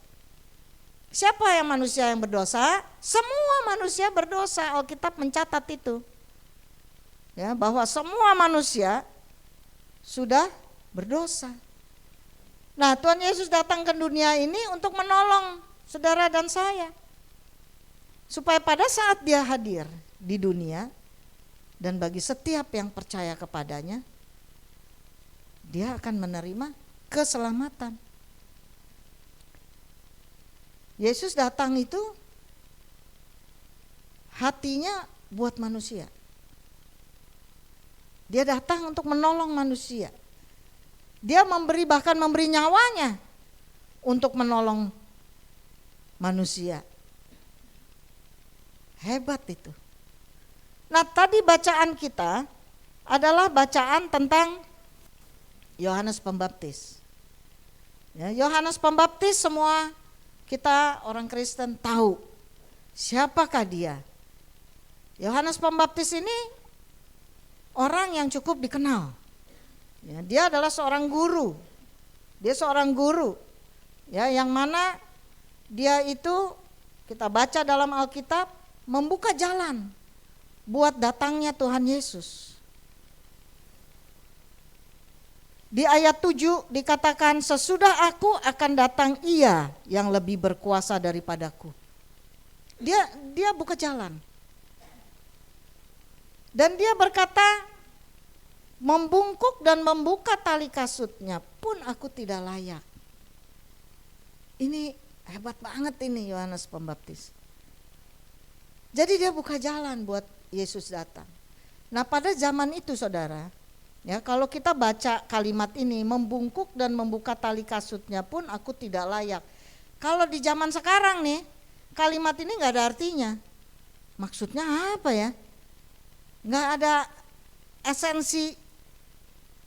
Siapa yang manusia yang berdosa? Semua manusia berdosa. Alkitab mencatat itu. Ya, bahwa semua manusia sudah berdosa. Nah, Tuhan Yesus datang ke dunia ini untuk menolong saudara dan saya. Supaya pada saat dia hadir di dunia, dan bagi setiap yang percaya kepadanya, dia akan menerima keselamatan. Yesus datang itu hatinya buat manusia. Dia datang untuk menolong manusia. Dia bahkan memberi nyawanya untuk menolong manusia. Hebat itu. Nah, tadi bacaan kita adalah bacaan tentang Yohanes Pembaptis. Ya, Yohanes Pembaptis semua kita orang Kristen tahu siapakah dia. Yohanes Pembaptis ini orang yang cukup dikenal. Ya, dia adalah seorang guru. Dia seorang guru. Ya, yang mana dia itu kita baca dalam Alkitab membuka jalan buat datangnya Tuhan Yesus. Di ayat 7 dikatakan, sesudah aku akan datang Ia yang lebih berkuasa daripadaku. Dia buka jalan. Dan dia berkata, membungkuk dan membuka tali kasutnya pun aku tidak layak. Ini hebat banget ini Yohanes Pembaptis. Jadi dia buka jalan buat Yesus datang. Nah pada zaman itu saudara, ya kalau kita baca kalimat ini, membungkuk dan membuka tali kasutnya pun aku tidak layak. Kalau di zaman sekarang nih, kalimat ini nggak ada artinya. Maksudnya apa ya? Nggak ada esensi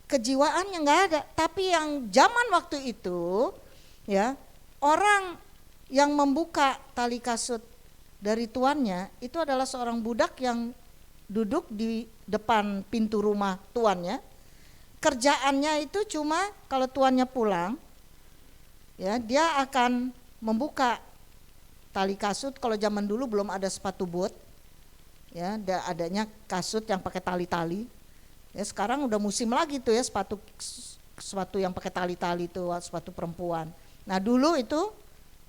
kejiwaannya, nggak ada. Tapi yang zaman waktu itu, ya orang yang membuka tali kasut dari tuannya itu adalah seorang budak yang duduk di depan pintu rumah tuannya. Kerjaannya itu cuma kalau tuannya pulang, ya dia akan membuka tali kasut. Kalau zaman dulu belum ada sepatu bot, ya adanya kasut yang pakai tali-tali. Ya sekarang udah musim lagi tuh ya sepatu yang pakai tali-tali itu, sepatu perempuan. Nah dulu itu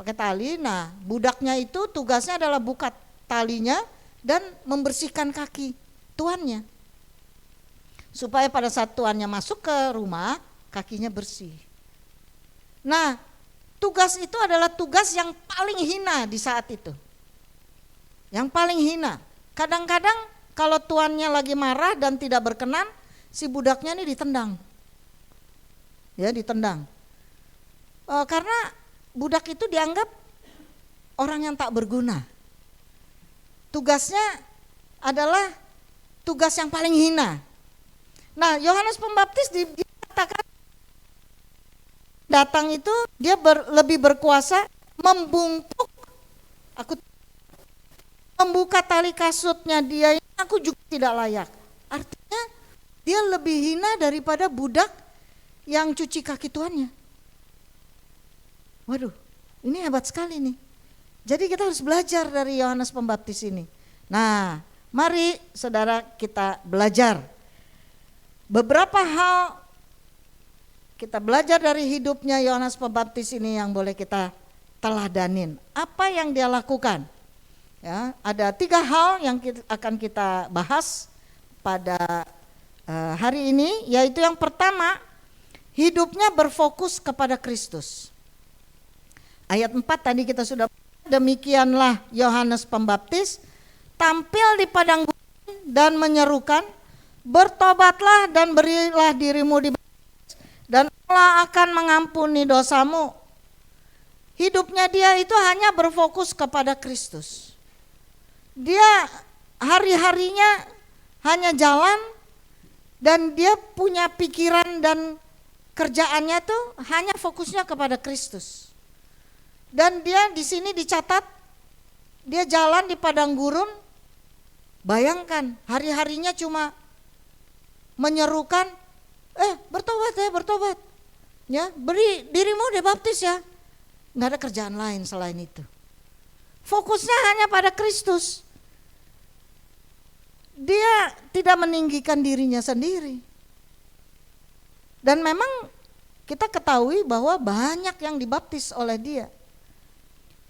pakai tali. Nah budaknya itu tugasnya adalah buka talinya dan membersihkan kaki tuannya, supaya pada saat tuannya masuk ke rumah kakinya bersih. Nah tugas itu adalah tugas yang paling hina di saat itu, yang paling hina. Kadang-kadang kalau tuannya lagi marah dan tidak berkenan, si budaknya ini ditendang, ya ditendang. Karena budak itu dianggap orang yang tak berguna. Tugasnya adalah tugas yang paling hina. Nah, Yohanes Pembaptis dikatakan datang itu dia lebih berkuasa, membungkuk, aku membuka tali kasutnya dia, aku juga tidak layak. Artinya dia lebih hina daripada budak yang cuci kaki tuannya. Waduh, ini hebat sekali nih. Jadi kita harus belajar dari Yohanes Pembaptis ini. Nah, mari saudara kita belajar. Beberapa hal kita belajar dari hidupnya Yohanes Pembaptis ini yang boleh kita teladanin. Apa yang dia lakukan? Ya, ada 3 hal yang akan kita bahas pada hari ini, yaitu yang pertama, hidupnya berfokus kepada Kristus. Ayat 4 tadi kita sudah, demikianlah Yohanes Pembaptis tampil di padang gurun dan menyerukan, bertobatlah dan berilah dirimu dibaptis dan Allah akan mengampuni dosamu. Hidupnya dia itu hanya berfokus kepada Kristus. Dia hari-harinya hanya jalan dan dia punya pikiran dan kerjaannya tuh hanya fokusnya kepada Kristus. Dan dia di sini dicatat dia jalan di padang gurun. Bayangkan hari-harinya cuma menyerukan, bertobat ya, bertobat. Ya, beri dirimu dibaptis ya. Nggak ada kerjaan lain selain itu. Fokusnya hanya pada Kristus. Dia tidak meninggikan dirinya sendiri. Dan memang kita ketahui bahwa banyak yang dibaptis oleh dia.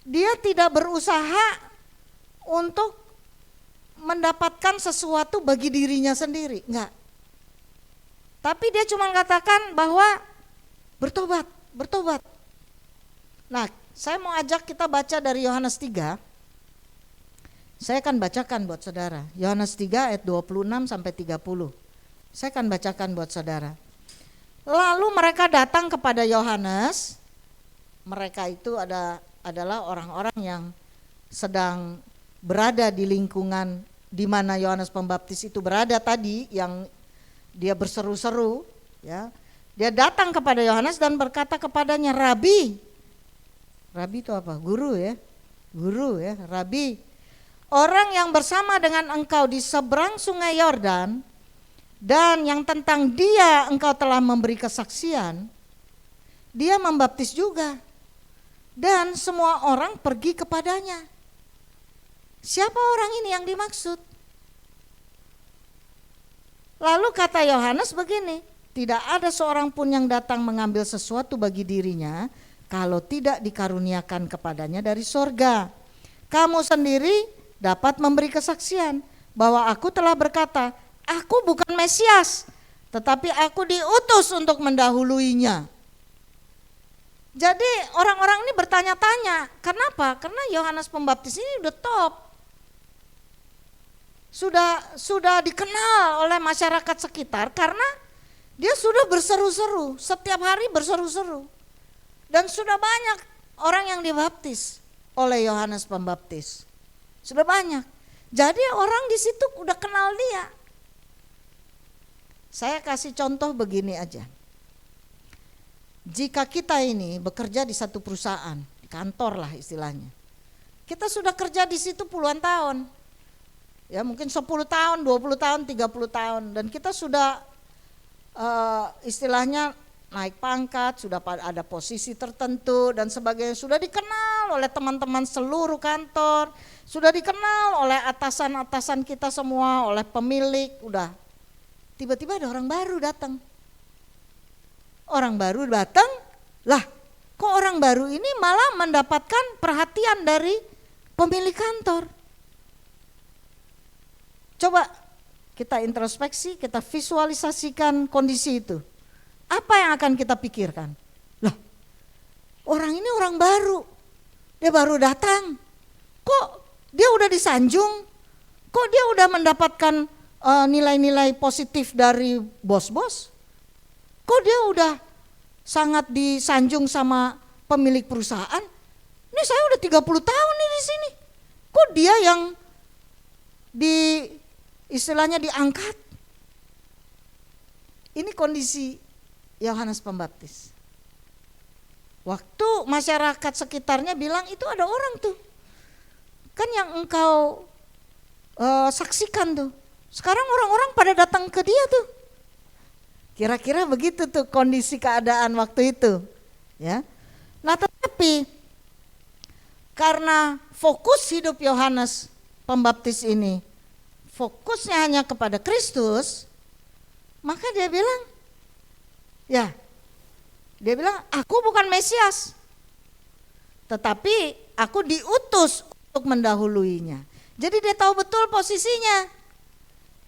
Dia tidak berusaha untuk mendapatkan sesuatu bagi dirinya sendiri, enggak. Tapi dia cuma katakan bahwa bertobat, bertobat. Nah, saya mau ajak kita baca dari Yohanes 3. Saya akan bacakan buat saudara. Yohanes 3 ayat 26 sampai 30. Saya akan bacakan buat saudara. Lalu mereka datang kepada Yohanes. Mereka itu adalah orang-orang yang sedang berada di lingkungan di mana Yohanes Pembaptis itu berada tadi, yang dia berseru-seru, ya. Dia datang kepada Yohanes dan berkata kepadanya, Rabi. Rabi itu apa? Guru ya. Guru ya, Rabi. Orang yang bersama dengan engkau di seberang sungai Yordan, dan yang tentang dia engkau telah memberi kesaksian, dia membaptis juga. Dan semua orang pergi kepadanya. Siapa orang ini yang dimaksud? Lalu kata Yohanes begini, tidak ada seorang pun yang datang mengambil sesuatu bagi dirinya kalau tidak dikaruniakan kepadanya dari sorga. Kamu sendiri dapat memberi kesaksian bahwa aku telah berkata, aku bukan Mesias, tetapi aku diutus untuk mendahuluinya. Jadi orang-orang ini bertanya-tanya, kenapa? Karena Yohanes Pembaptis ini udah top. Sudah dikenal oleh masyarakat sekitar karena dia sudah berseru-seru, setiap hari berseru-seru. Dan sudah banyak orang yang dibaptis oleh Yohanes Pembaptis. Sudah banyak. Jadi orang di situ udah kenal dia. Saya kasih contoh begini aja. Jika kita ini bekerja di satu perusahaan, di kantor lah istilahnya. Kita sudah kerja di situ puluhan tahun. Ya mungkin 10 tahun, 20 tahun, 30 tahun. Dan kita sudah istilahnya naik pangkat, sudah ada posisi tertentu dan sebagainya. Sudah dikenal oleh teman-teman seluruh kantor. Sudah dikenal oleh atasan-atasan kita semua, oleh pemilik. Udah, tiba-tiba ada orang baru datang. Orang baru datang, lah kok orang baru ini malah mendapatkan perhatian dari pemilik kantor. Coba kita introspeksi, kita visualisasikan kondisi itu. Apa yang akan kita pikirkan? Lah, orang ini orang baru, dia baru datang. Kok dia udah disanjung? Kok dia udah mendapatkan nilai-nilai positif dari bos-bos? Kok dia udah sangat disanjung sama pemilik perusahaan? Ini saya udah 30 tahun nih di sini. Kok dia yang istilahnya diangkat? Ini kondisi Yohanes Pembaptis. Waktu masyarakat sekitarnya bilang itu ada orang tuh. Kan yang engkau saksikan tuh. Sekarang orang-orang pada datang ke dia tuh. Kira-kira begitu tuh kondisi keadaan waktu itu, ya. Nah, tetapi karena fokus hidup Yohanes Pembaptis ini fokusnya hanya kepada Kristus, maka dia bilang, aku bukan Mesias, tetapi aku diutus untuk mendahuluinya. Jadi dia tahu betul posisinya.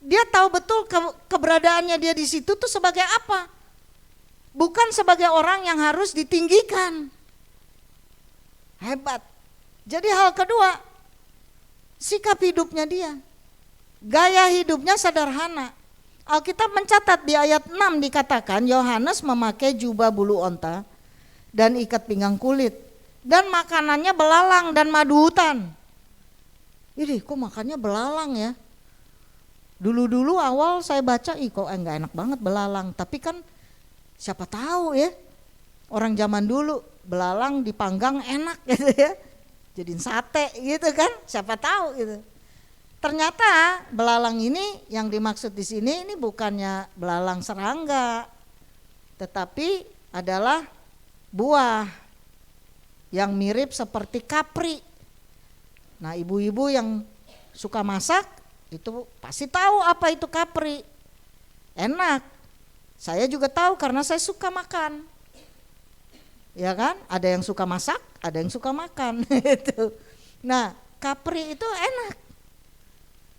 Dia tahu betul keberadaannya dia di situ tuh sebagai apa. Bukan sebagai orang yang harus ditinggikan. Hebat. Jadi hal kedua, sikap hidupnya dia. Gaya hidupnya sederhana. Alkitab mencatat di ayat 6 dikatakan Yohanes memakai jubah bulu onta dan ikat pinggang kulit. Dan makanannya belalang dan madu hutan. Ih, kok makannya belalang ya? Dulu-dulu awal saya baca, kok enggak enak banget belalang. Tapi kan siapa tahu ya, orang zaman dulu belalang dipanggang enak gitu ya. Jadiin sate gitu kan, siapa tahu gitu. Ternyata belalang ini yang dimaksud di sini ini bukannya belalang serangga, tetapi adalah buah yang mirip seperti kapri. Nah, ibu-ibu yang suka masak itu pasti tahu apa itu kapri. Enak. Saya juga tahu karena saya suka makan. Ya kan? Ada yang suka masak, ada yang suka makan itu. Nah, kapri itu enak.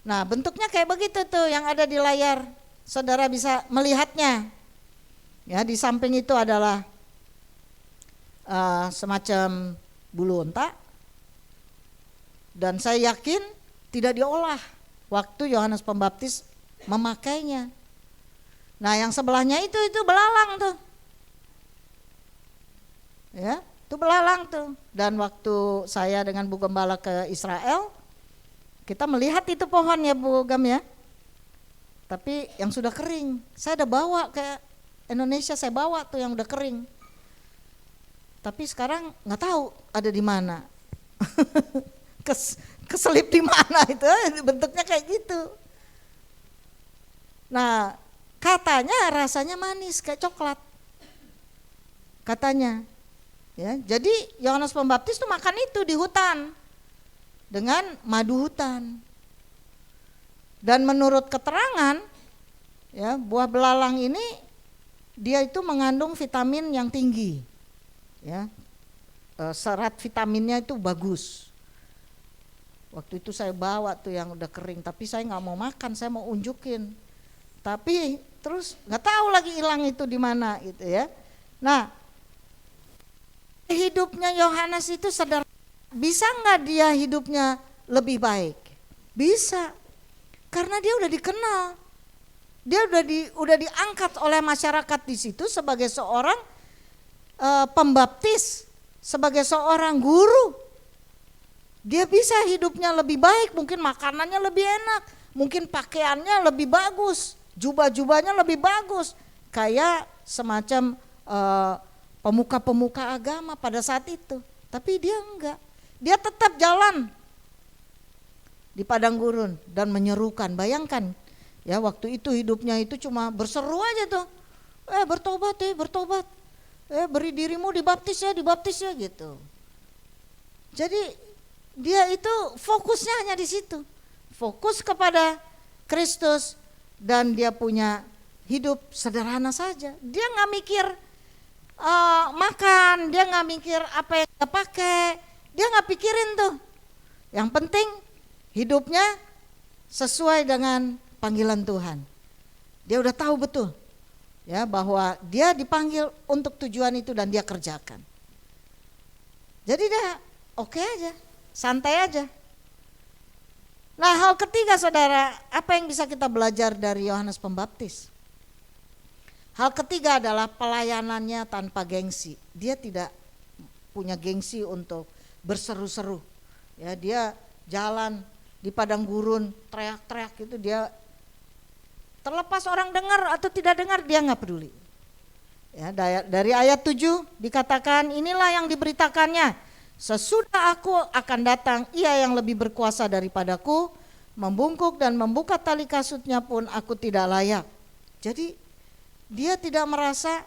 Nah, bentuknya kayak begitu tuh yang ada di layar. Saudara bisa melihatnya. Ya, di samping itu adalah semacam bulu unta. Dan saya yakin tidak diolah waktu Yohanes Pembaptis memakainya. Nah, yang sebelahnya itu belalang tuh. Ya, itu belalang tuh. Dan waktu saya dengan Bu Gembala ke Israel, kita melihat itu pohon ya Bu Gam ya. Tapi yang sudah kering. Saya udah bawa ke Indonesia, saya bawa tuh yang udah kering. Tapi sekarang nggak tahu ada di mana. Keselip di mana itu, bentuknya kayak gitu. Nah, katanya rasanya manis kayak coklat. Katanya. Ya, jadi Yohanes Pembaptis tuh makan itu di hutan dengan madu hutan. Dan menurut keterangan, ya, buah belalang ini dia itu mengandung vitamin yang tinggi, ya, serat vitaminnya itu bagus. Waktu itu saya bawa tuh yang udah kering, tapi saya nggak mau makan, saya mau unjukin. Tapi terus nggak tahu lagi hilang itu di mana, gitu ya. Nah, hidupnya Yohanes itu saudara, bisa nggak dia hidupnya lebih baik? Bisa. Karena dia udah dikenal, dia udah diangkat oleh masyarakat di situ sebagai seorang pembaptis, sebagai seorang guru. Dia bisa hidupnya lebih baik, mungkin makanannya lebih enak, mungkin pakaiannya lebih bagus, jubah-jubahnya lebih bagus, kayak semacam pemuka-pemuka agama pada saat itu. Tapi dia enggak, dia tetap jalan di padang gurun dan menyerukan. Bayangkan ya, waktu itu hidupnya itu cuma berseru aja tuh, bertobat, bertobat, beri dirimu dibaptis ya gitu. Jadi dia itu fokusnya hanya di situ, fokus kepada Kristus, dan dia punya hidup sederhana saja. Dia nggak mikir makan, dia nggak mikir apa yang dia pakai, dia nggak pikirin tuh. Yang penting hidupnya sesuai dengan panggilan Tuhan. Dia udah tahu betul ya bahwa dia dipanggil untuk tujuan itu dan dia kerjakan. Jadi dia oke aja, santai aja. Nah, hal ketiga saudara, apa yang bisa kita belajar dari Yohanes Pembaptis? Hal ketiga adalah pelayanannya tanpa gengsi. Dia tidak punya gengsi untuk berseru-seru. Ya, dia jalan di padang gurun teriak-teriak itu, dia terlepas orang dengar atau tidak dengar dia nggak peduli. Ya, dari ayat 7 dikatakan, inilah yang diberitakannya, sesudah aku akan datang, ia yang lebih berkuasa daripadaku, membungkuk dan membuka tali kasutnya pun aku tidak layak. Jadi dia tidak merasa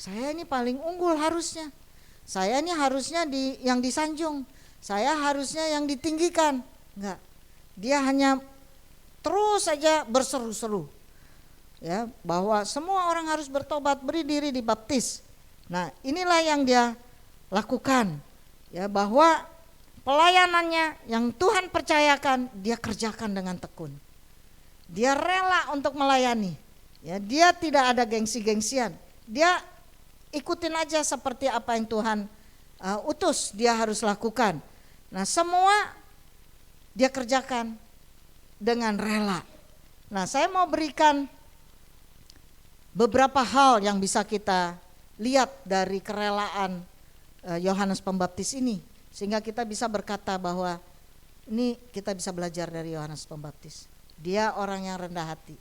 saya ini paling unggul harusnya, saya ini harusnya yang disanjung, saya harusnya yang ditinggikan. Enggak. Dia hanya terus saja berseru-seru ya, bahwa semua orang harus bertobat, beri diri dibaptis. Nah, inilah yang dia lakukan ya, bahwa pelayanannya yang Tuhan percayakan dia kerjakan dengan tekun. Dia rela untuk melayani ya, dia tidak ada gengsi-gengsian. Dia ikutin aja seperti apa yang Tuhan utus dia harus lakukan. Nah, semua dia kerjakan dengan rela. Nah, saya mau berikan beberapa hal yang bisa kita lihat dari kerelaan Yohanes Pembaptis ini, sehingga kita bisa berkata bahwa ini kita bisa belajar dari Yohanes Pembaptis. Dia orang yang rendah hati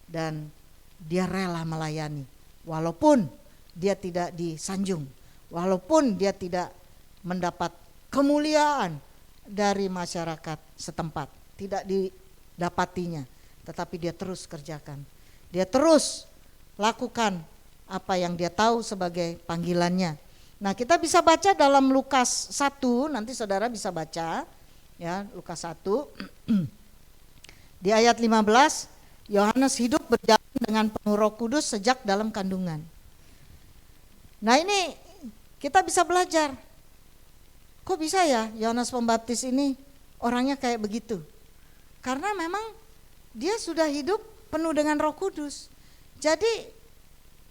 dan dia rela melayani walaupun dia tidak disanjung, walaupun dia tidak mendapat kemuliaan dari masyarakat setempat, tidak didapatinya, tetapi dia terus kerjakan. Dia terus lakukan apa yang dia tahu sebagai panggilannya. Nah, kita bisa baca dalam Lukas 1, nanti saudara bisa baca ya, Lukas 1 di ayat 15, Yohanes hidup berjalan dengan penuh Roh Kudus sejak dalam kandungan. Nah, ini kita bisa belajar. Kok bisa ya Yohanes Pembaptis ini orangnya kayak begitu? Karena memang dia sudah hidup penuh dengan Roh Kudus. Jadi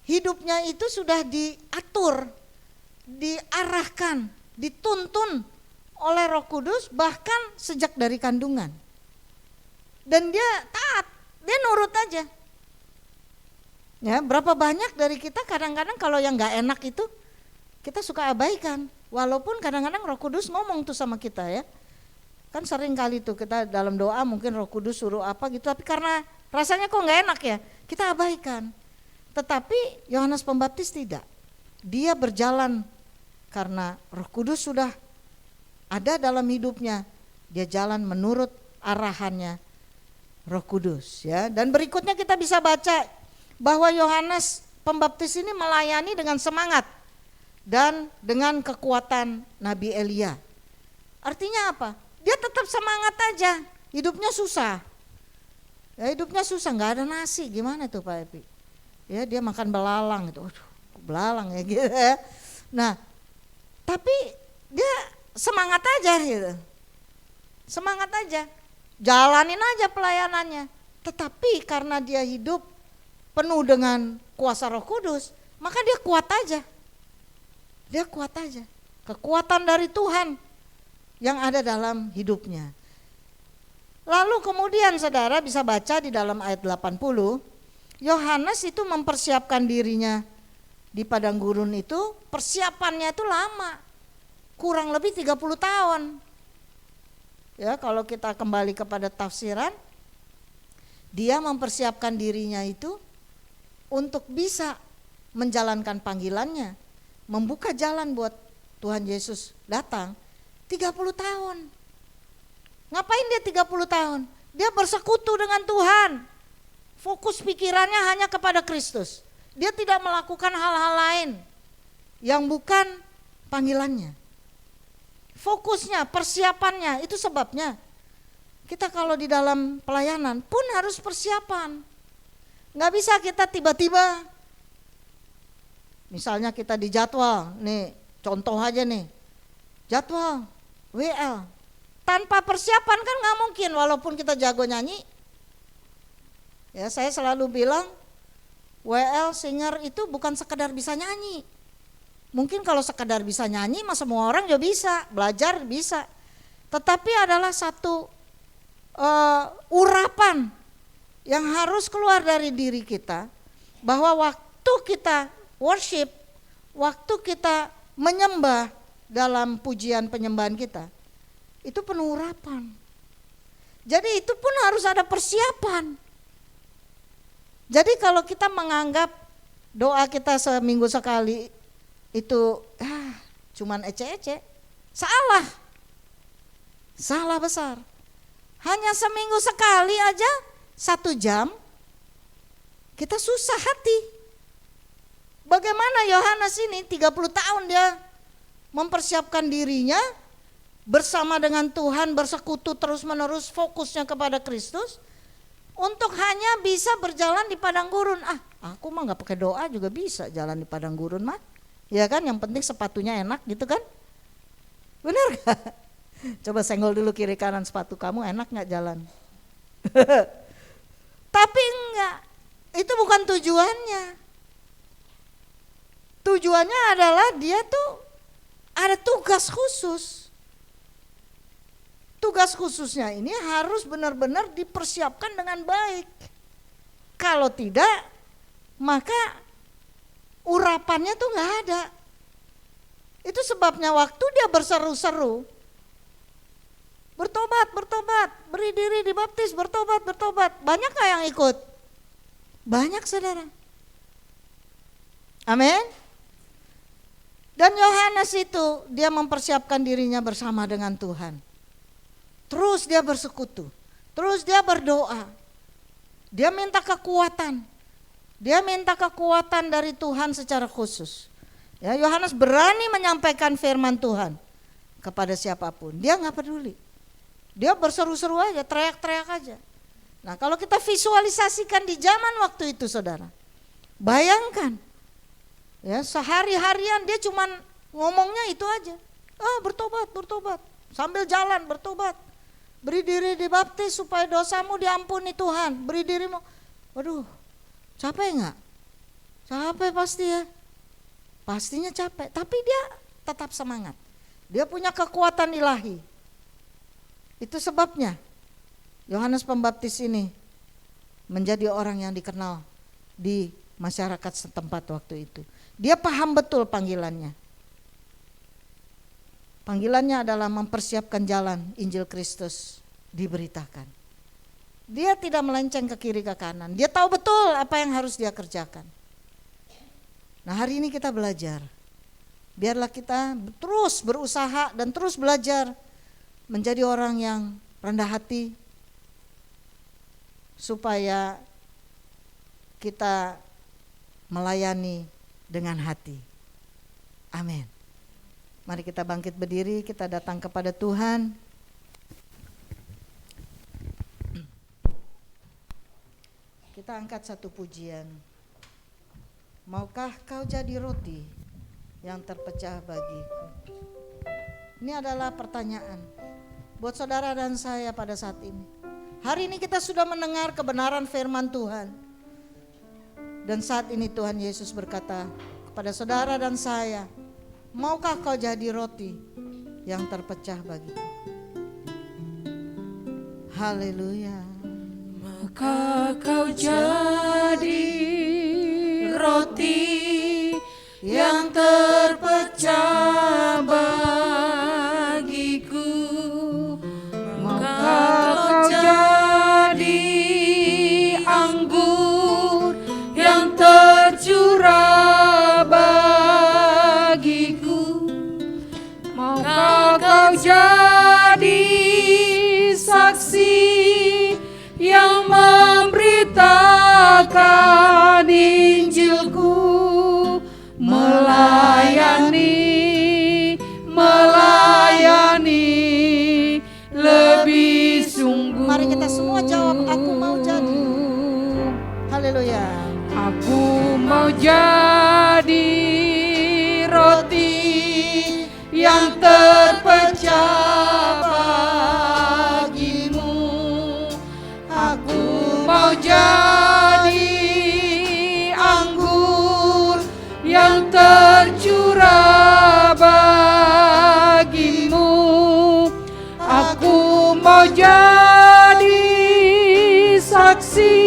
hidupnya itu sudah diatur, diarahkan, dituntun oleh Roh Kudus bahkan sejak dari kandungan. Dan dia taat, dia nurut aja. Ya, berapa banyak dari kita kadang-kadang kalau yang nggak enak itu kita suka abaikan. Walaupun kadang-kadang Roh Kudus ngomong tuh sama kita ya. Kan sering kali tuh kita dalam doa mungkin Roh Kudus suruh apa gitu, tapi karena rasanya kok nggak enak ya, kita abaikan. Tetapi Yohanes Pembaptis tidak. Dia berjalan karena Roh Kudus sudah ada dalam hidupnya. Dia jalan menurut arahannya Roh Kudus ya. Dan berikutnya kita bisa baca bahwa Yohanes Pembaptis ini melayani dengan semangat dan dengan kekuatan Nabi Elia. Artinya apa? Dia tetap semangat aja, hidupnya susah. Ya, hidupnya susah, nggak ada nasi, gimana tuh Pak Epi? Ya, dia makan belalang itu, belalang ya gitu. Nah, tapi dia semangat aja gitu, semangat aja, jalanin aja pelayanannya. Tetapi karena dia hidup penuh dengan kuasa Roh Kudus, maka dia kuat aja. Dia kuat aja. Kekuatan dari Tuhan yang ada dalam hidupnya. Lalu kemudian saudara bisa baca di dalam ayat 80, Yohanes itu mempersiapkan dirinya di padang gurun itu, persiapannya itu lama. Kurang lebih 30 tahun. Ya, kalau kita kembali kepada tafsiran, dia mempersiapkan dirinya itu untuk bisa menjalankan panggilannya, membuka jalan buat Tuhan Yesus datang 30 tahun. Ngapain dia 30 tahun? Dia bersekutu dengan Tuhan. Fokus pikirannya hanya kepada Kristus. Dia tidak melakukan hal-hal lain yang bukan panggilannya. Fokusnya, persiapannya, itu sebabnya kita kalau di dalam pelayanan pun harus persiapan. Nggak bisa kita tiba-tiba, misalnya kita di jadwal, nih contoh aja nih, jadwal WL, tanpa persiapan kan nggak mungkin walaupun kita jago nyanyi. Ya, saya selalu bilang WL singer itu bukan sekedar bisa nyanyi. Mungkin kalau sekedar bisa nyanyi mah semua orang juga bisa, belajar bisa. Tetapi adalah satu urapan yang harus keluar dari diri kita, bahwa waktu kita worship, waktu kita menyembah dalam pujian penyembahan kita, itu penuh urapan. Jadi itu pun harus ada persiapan. Jadi kalau kita menganggap doa kita seminggu sekali itu cuman ece-ece, salah besar. Hanya seminggu sekali aja 1 jam kita susah hati. Bagaimana Yohanes ini 30 tahun dia mempersiapkan dirinya bersama dengan Tuhan, bersekutu terus-menerus, fokusnya kepada Kristus untuk hanya bisa berjalan di padang gurun. Aku mah nggak pakai doa juga bisa jalan di padang gurun mah. Ya kan, yang penting sepatunya enak gitu kan. Benar gak? Coba senggol dulu kiri kanan sepatu kamu, enak gak jalan? Tapi enggak, itu bukan tujuannya. Tujuannya adalah dia tuh ada tugas khusus. Tugas khususnya ini harus benar-benar dipersiapkan dengan baik. Kalau tidak, maka urapannya tuh gak ada. Itu sebabnya waktu dia berseru-seru, bertobat, beri diri dibaptis, bertobat. Banyak gak yang ikut? Banyak saudara. Amin. Dan Yohanes itu dia mempersiapkan dirinya bersama dengan Tuhan. Terus dia bersekutu, terus dia berdoa. Dia minta kekuatan. Dia minta kekuatan dari Tuhan secara khusus. Ya, Yohanes berani menyampaikan firman Tuhan kepada siapapun. Dia nggak peduli. Dia berseru-seru aja, teriak-teriak aja. Nah, kalau kita visualisasikan di zaman waktu itu, saudara, bayangkan, ya sehari-harian dia cuman ngomongnya itu aja. Bertobat, sambil jalan bertobat. Beri diri dibaptis supaya dosamu diampuni Tuhan. Beri dirimu. Waduh, capek nggak? Capek pasti ya. Pastinya capek, tapi dia tetap semangat. Dia punya kekuatan ilahi. Itu sebabnya Yohanes Pembaptis ini menjadi orang yang dikenal di masyarakat setempat waktu itu. Dia paham betul panggilannya. Panggilannya adalah mempersiapkan jalan Injil Kristus diberitakan. Dia tidak melenceng ke kiri ke kanan. Dia tahu betul apa yang harus dia kerjakan. Nah, hari ini kita belajar. Biarlah kita terus berusaha dan terus belajar menjadi orang yang rendah hati, supaya kita melayani dengan hati. Amin. Mari kita bangkit berdiri, kita datang kepada Tuhan. Kita angkat satu pujian. Maukah kau jadi roti yang terpecah bagiku? Ini adalah pertanyaan buat saudara dan saya pada saat ini. Hari ini kita sudah mendengar kebenaran firman Tuhan. Dan saat ini Tuhan Yesus berkata kepada saudara dan saya, maukah kau jadi roti yang terpecah bagiku? Haleluya. Maka kau jadi roti yang terpecah bagiku. Maka kau jadi anggur yang tercurah bagiku. Maka kau jadi saksi yang memberitakan Injilku, melayani lebih sungguh. Mari kita semua jawab, aku mau jadi. Haleluya. Aku mau jadi roti yang terpecah bagimu. Aku mau jadi anggur yang tercurah bagimu. Aku mau jadi saksi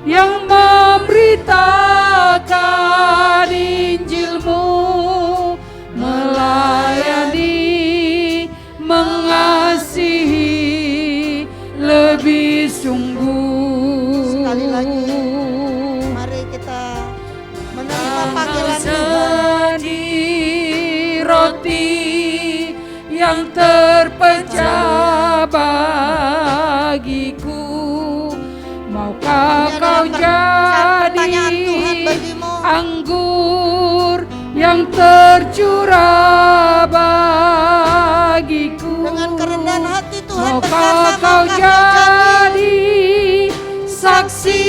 yang memberitakan Injilmu, melayani, mengasihi lebih sungguh. Sekali lagi, mari kita menerima panggilan Tuhan. Jadi roti yang terpecah bagiku. Maukah kau jadi anggur yang tercurah bagiku? Dengan kerendahan hati Tuhan Maukah kau jadi saksi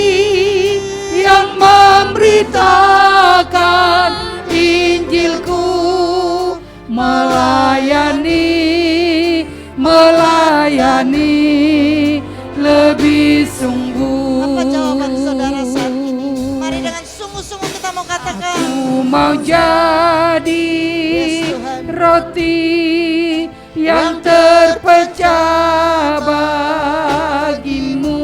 yang memberitakan Injilku, melayani lebih sungguh. Apa jawaban saudara saat ini? Mari dengan sungguh-sungguh kita mau katakan, Aku mau jadi roti yang terpecah bagimu.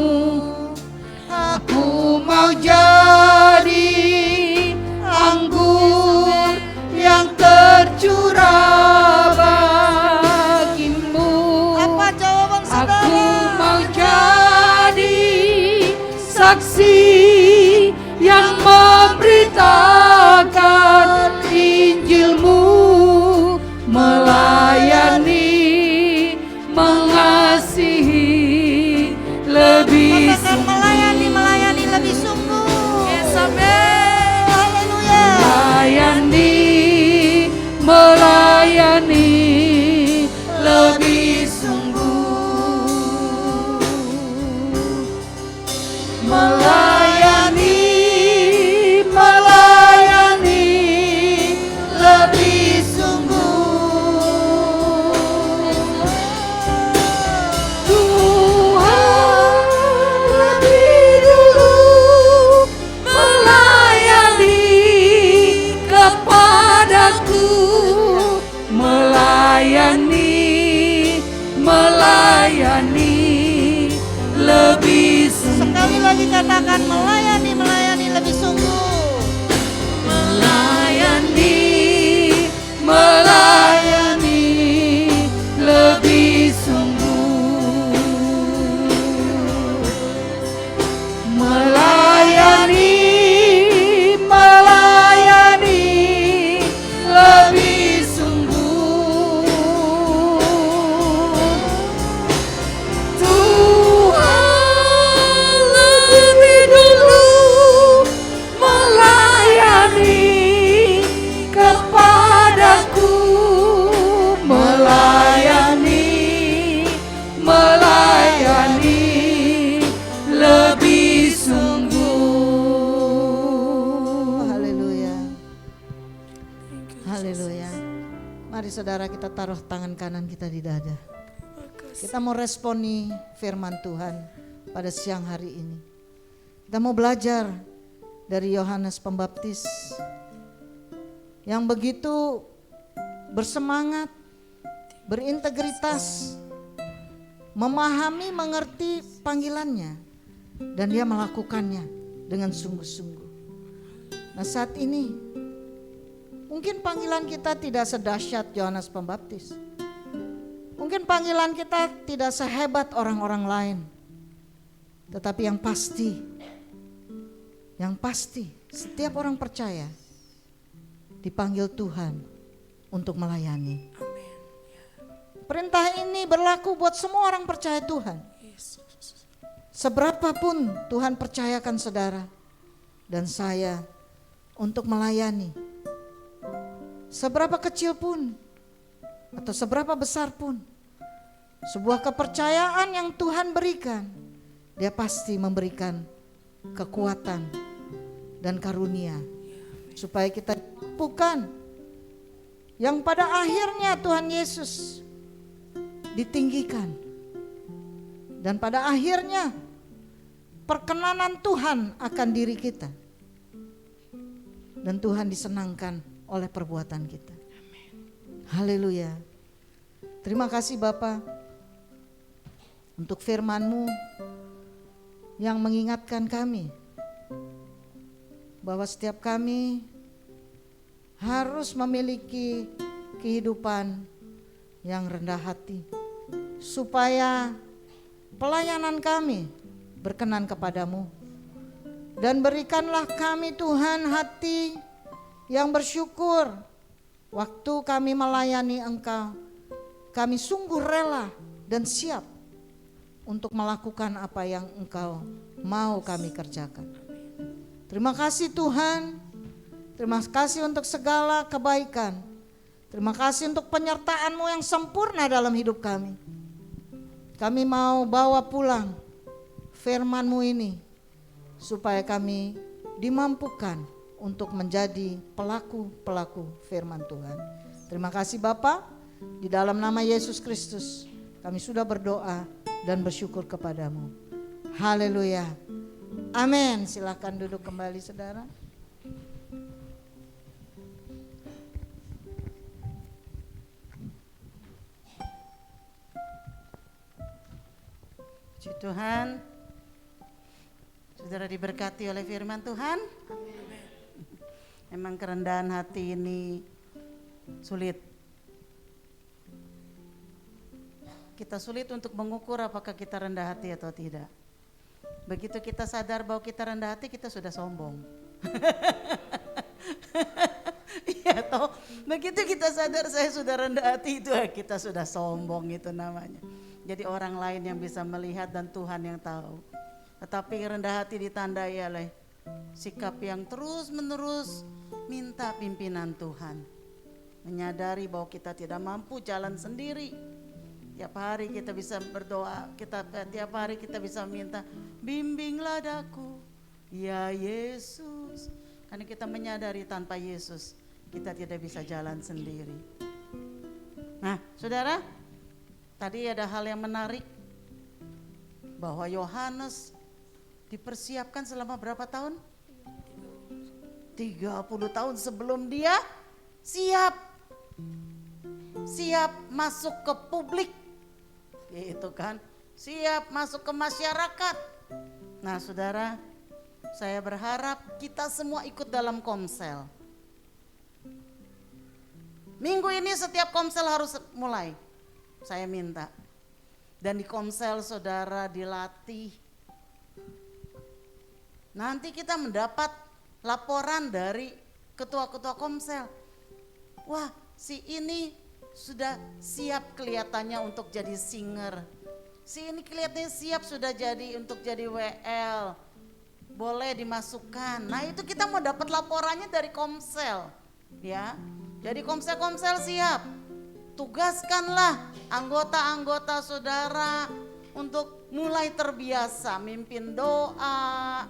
Aku mau jadi anggur yang tercurah bagimu. apa jawaban saudara? Aku mau jadi saksi yang memberitakan Injilmu, melayani, mengasihi Mari saudara kita taruh tangan kanan kita di dada. Kita mau responi firman Tuhan pada siang hari ini. Kita mau belajar dari Yohanes Pembaptis yang begitu bersemangat, berintegritas, memahami, mengerti panggilannya, dan dia melakukannya dengan sungguh-sungguh. Nah saat ini mungkin panggilan kita tidak sedahsyat Yohanes Pembaptis. Mungkin panggilan kita tidak sehebat orang-orang lain. Tetapi yang pasti setiap orang percaya dipanggil Tuhan untuk melayani. Perintah ini berlaku buat semua orang percaya Tuhan. Seberapapun Tuhan percayakan saudara dan saya untuk melayani. Seberapa kecil pun atau seberapa besar pun, sebuah kepercayaan yang Tuhan berikan, dia pasti memberikan kekuatan dan karunia supaya kita mampukan yang pada akhirnya Tuhan Yesus ditinggikan dan pada akhirnya perkenanan Tuhan akan diri kita dan Tuhan disenangkan oleh perbuatan kita. Haleluya. Terima kasih Bapa untuk firman-Mu yang mengingatkan kami bahwa setiap kami harus memiliki kehidupan yang rendah hati supaya pelayanan kami berkenan kepadamu. Dan berikanlah kami Tuhan hati yang bersyukur waktu kami melayani Engkau. Kami sungguh rela dan siap untuk melakukan apa yang Engkau mau kami kerjakan. Terima kasih Tuhan. Terima kasih untuk segala kebaikan. Terima kasih untuk penyertaan-Mu yang sempurna dalam hidup kami. Kami mau bawa pulang firman-Mu ini supaya kami dimampukan untuk menjadi pelaku-pelaku firman Tuhan. Terima kasih Bapa, di dalam nama Yesus Kristus kami sudah berdoa dan bersyukur kepadamu. Haleluya. Amin. Silakan duduk kembali saudara. Puji Tuhan, saudara diberkati oleh firman Tuhan. Memang kerendahan hati ini sulit. Kita sulit untuk mengukur apakah kita rendah hati atau tidak. Begitu kita sadar bahwa kita rendah hati, kita sudah sombong. Iya toh, begitu kita sadar saya sudah rendah hati, itu kita sudah sombong, itu namanya. Jadi orang lain yang bisa melihat dan Tuhan yang tahu. Tetapi rendah hati ditandai oleh sikap yang terus menerus minta pimpinan Tuhan. Menyadari bahwa kita tidak mampu jalan sendiri. Tiap hari kita bisa berdoa, tiap hari kita bisa minta, bimbinglah daku, ya Yesus. Karena kita menyadari tanpa Yesus kita tidak bisa jalan sendiri. Nah saudara, tadi ada hal yang menarik, bahwa Yohanes dipersiapkan selama berapa tahun? 30 tahun sebelum dia siap masuk ke publik, gitu kan, siap masuk ke masyarakat. Nah saudara, saya berharap kita semua ikut dalam komsel. Minggu ini setiap komsel harus mulai, saya minta. Dan di komsel saudara dilatih. Nanti kita mendapat laporan dari ketua-ketua komsel. Wah, si ini sudah siap kelihatannya untuk jadi singer. Si ini kelihatannya siap sudah jadi untuk jadi WL. Boleh dimasukkan. Nah, itu kita mau dapat laporannya dari komsel, ya. Jadi komsel-komsel siap. Tugaskanlah anggota-anggota saudara untuk mulai terbiasa mimpin doa,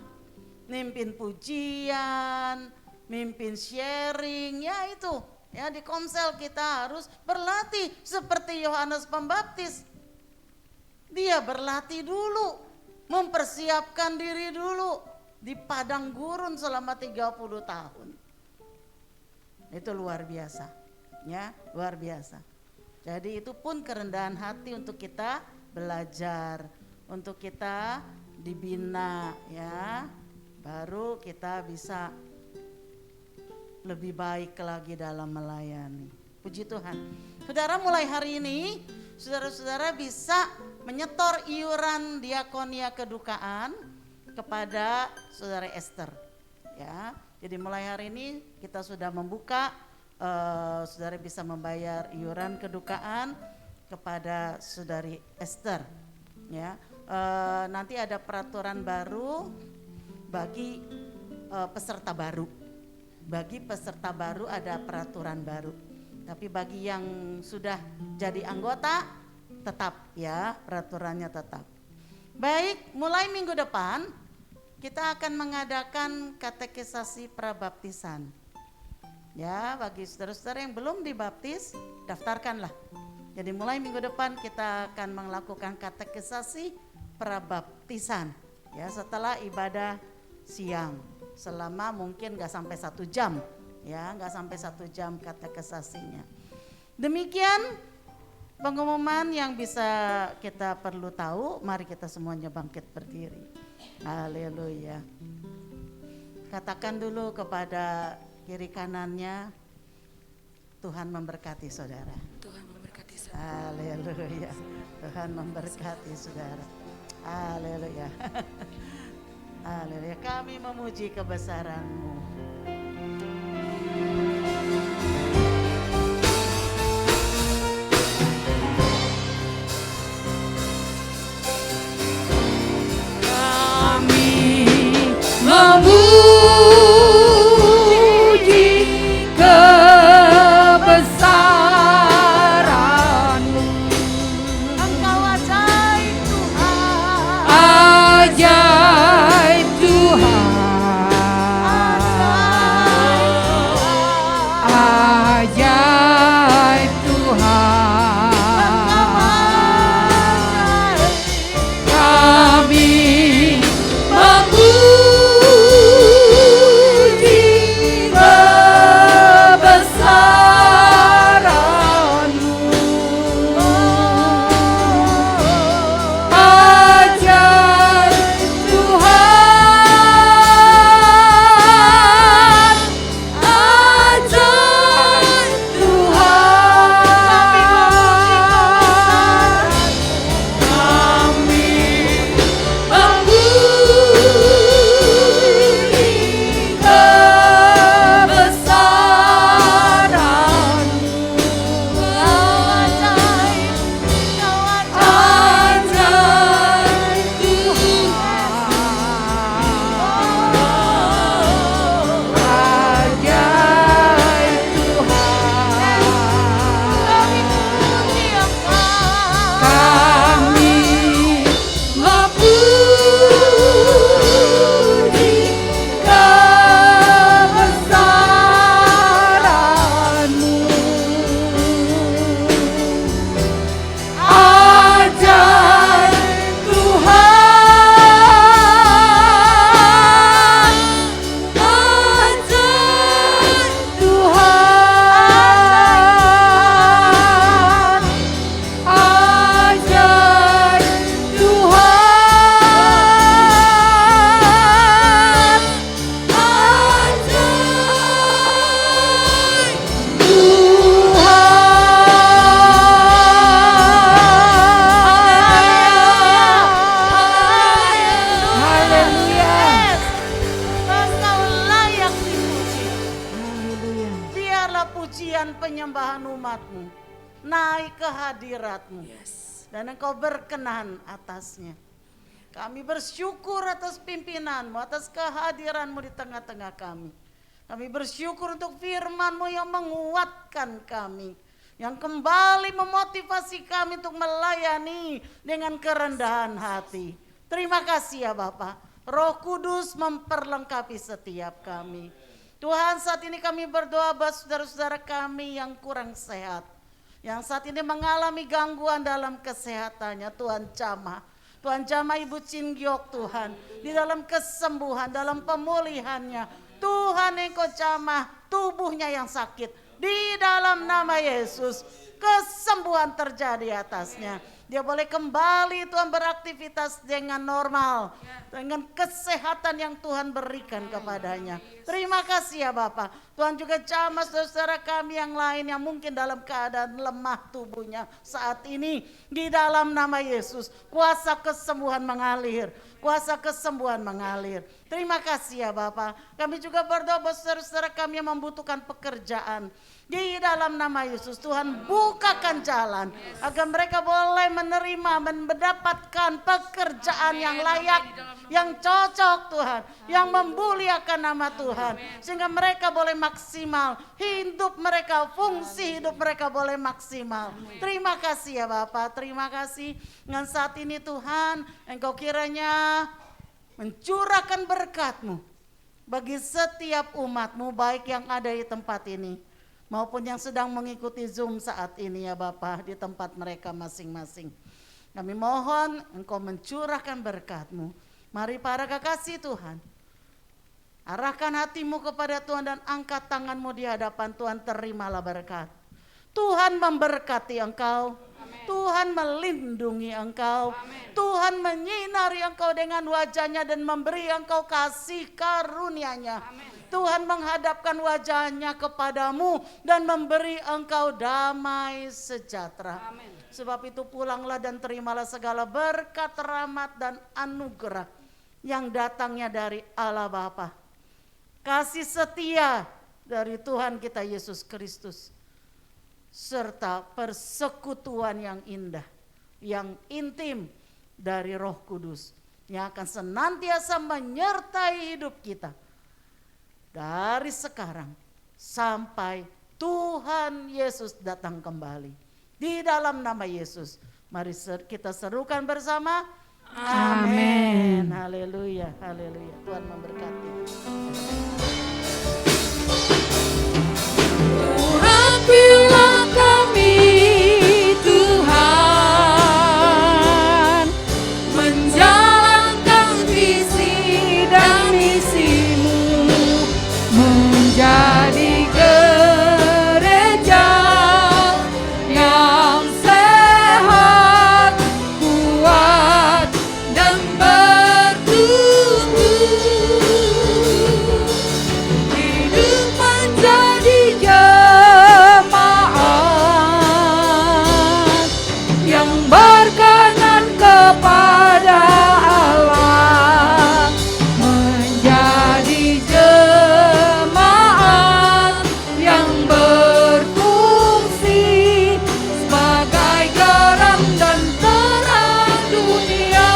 mimpin pujian, mimpin sharing, ya itu Ya, di Komsel kita harus berlatih seperti Yohanes Pembaptis. Dia berlatih dulu, mempersiapkan diri dulu di padang gurun selama 30 tahun. Itu luar biasa. Ya, luar biasa. Jadi itu pun kerendahan hati untuk kita belajar, untuk kita dibina, ya. Baru kita bisa lebih baik lagi dalam melayani. Puji Tuhan. Saudara, mulai hari ini saudara-saudara bisa menyetor iuran diakonia kedukaan kepada saudara Esther. Ya, jadi mulai hari ini kita sudah membuka, saudara bisa membayar iuran kedukaan kepada saudari Esther. Ya, nanti ada peraturan baru bagi peserta baru. Bagi peserta baru ada peraturan baru. Tapi bagi yang sudah jadi anggota tetap, ya, peraturannya tetap. Baik, mulai minggu depan kita akan mengadakan katekisasi prabaptisan. Ya, bagi saudara-saudara yang belum dibaptis, daftarkanlah. Jadi mulai minggu depan kita akan melakukan katekisasi prabaptisan. Ya, setelah ibadah siang. Selama mungkin gak sampai 1 jam, ya, gak sampai 1 jam katekisasinya. Demikian pengumuman yang bisa kita perlu tahu. Mari kita semuanya bangkit berdiri. Haleluya. Katakan dulu kepada kiri kanannya, Tuhan memberkati saudara. Tuhan memberkati saudara. Haleluya. Tuhan memberkati saudara. Haleluya. Haleluya, kami memuji kebesaran-Mu. Kami memuji kebesaran-Mu. Engkau ajaib Tuhan. Ajaib Tuhan. Ajaib Tuhan. Kami memuji kebesaran-Mu. Ajaib Tuhan. Ajaib Tuhan. Kami memuji kebesaran-Mu. Engkau layak dipuji. Biarlah pujian penyembahan umat-Mu naik ke hadirat-Mu. Dan Engkau berkenan atasnya. Kami bersyukur atas pimpinan-Mu, atas kehadiran-Mu di tengah-tengah kami. Kami bersyukur untuk firman-Mu yang menguatkan kami, yang kembali memotivasi kami untuk melayani dengan kerendahan hati. Terima kasih ya Bapak. Roh Kudus memperlengkapi setiap kami. Tuhan, saat ini kami berdoa buat saudara-saudara kami yang kurang sehat, yang saat ini mengalami gangguan dalam kesehatannya. Tuhan jamah, Tuhan jamah Ibu Cingyok Tuhan, di dalam kesembuhan, dalam pemulihannya. Tuhan Engkau jamah tubuhnya yang sakit, di dalam nama Yesus kesembuhan terjadi atasnya. Dia boleh kembali Tuhan beraktivitas dengan normal, dengan kesehatan yang Tuhan berikan kepadanya. Terima kasih ya Bapak. Tuhan juga jamah saudara kami yang lain yang mungkin dalam keadaan lemah tubuhnya saat ini. Di dalam nama Yesus kuasa kesembuhan mengalir, kuasa kesembuhan mengalir. Terima kasih ya Bapak. Kami juga berdoa buat saudara-saudara kami yang membutuhkan pekerjaan. Di dalam nama Yesus Tuhan bukakan jalan agar mereka boleh menerima, mendapatkan pekerjaan yang layak, yang cocok Tuhan, yang memuliakan nama Tuhan, sehingga mereka boleh maksimal, hidup mereka, fungsi hidup mereka boleh maksimal. Terima kasih ya Bapak, terima kasih. Dan saat ini Tuhan, Engkau kiranya mencurahkan berkat-Mu bagi setiap umat-Mu, baik yang ada di tempat ini maupun yang sedang mengikuti Zoom saat ini ya Bapa, di tempat mereka masing-masing. Kami mohon Engkau mencurahkan berkat-Mu. Mari para kekasih Tuhan, arahkan hatimu kepada Tuhan dan angkat tanganmu di hadapan Tuhan, terimalah berkat. Tuhan memberkati engkau. Amen. Tuhan melindungi engkau. Amen. Tuhan menyinari engkau dengan wajahnya dan memberi engkau kasih karunia-Nya. Amen. Tuhan menghadapkan wajahnya kepadamu dan memberi engkau damai sejahtera. Amen. Sebab itu pulanglah dan terimalah segala berkat, rahmat dan anugerah yang datangnya dari Allah Bapa. Kasih setia dari Tuhan kita Yesus Kristus, serta persekutuan yang indah, yang intim dari Roh Kudus yang akan senantiasa menyertai hidup kita dari sekarang sampai Tuhan Yesus datang kembali. Di dalam nama Yesus, mari kita serukan bersama. Amin. Haleluya, haleluya. Tuhan memberkati. Urapilah kami Tuhan, menjalankan visi dan misi-Mu, menjadi gereja yang sehat, kuat dan bertumbuh, hidup menjadi jemaat yang berkenan kepada Allah, menjadi jemaat yang berfungsi sebagai garam dan terang dunia.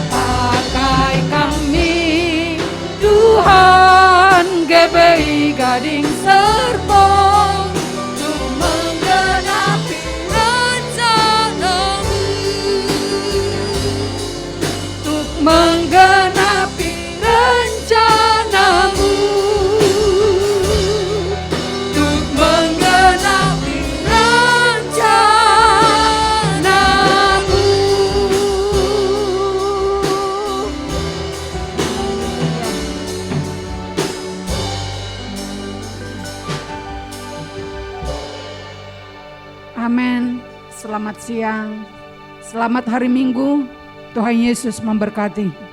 Pakai kami Tuhan, GBI Gading Serpong, untuk menggenapi rencana-Mu, untuk menggenapi rencana-Mu, untuk menggenapi rencana-Mu. Amin. Selamat siang, selamat hari Minggu. Tuhan Yesus memberkati.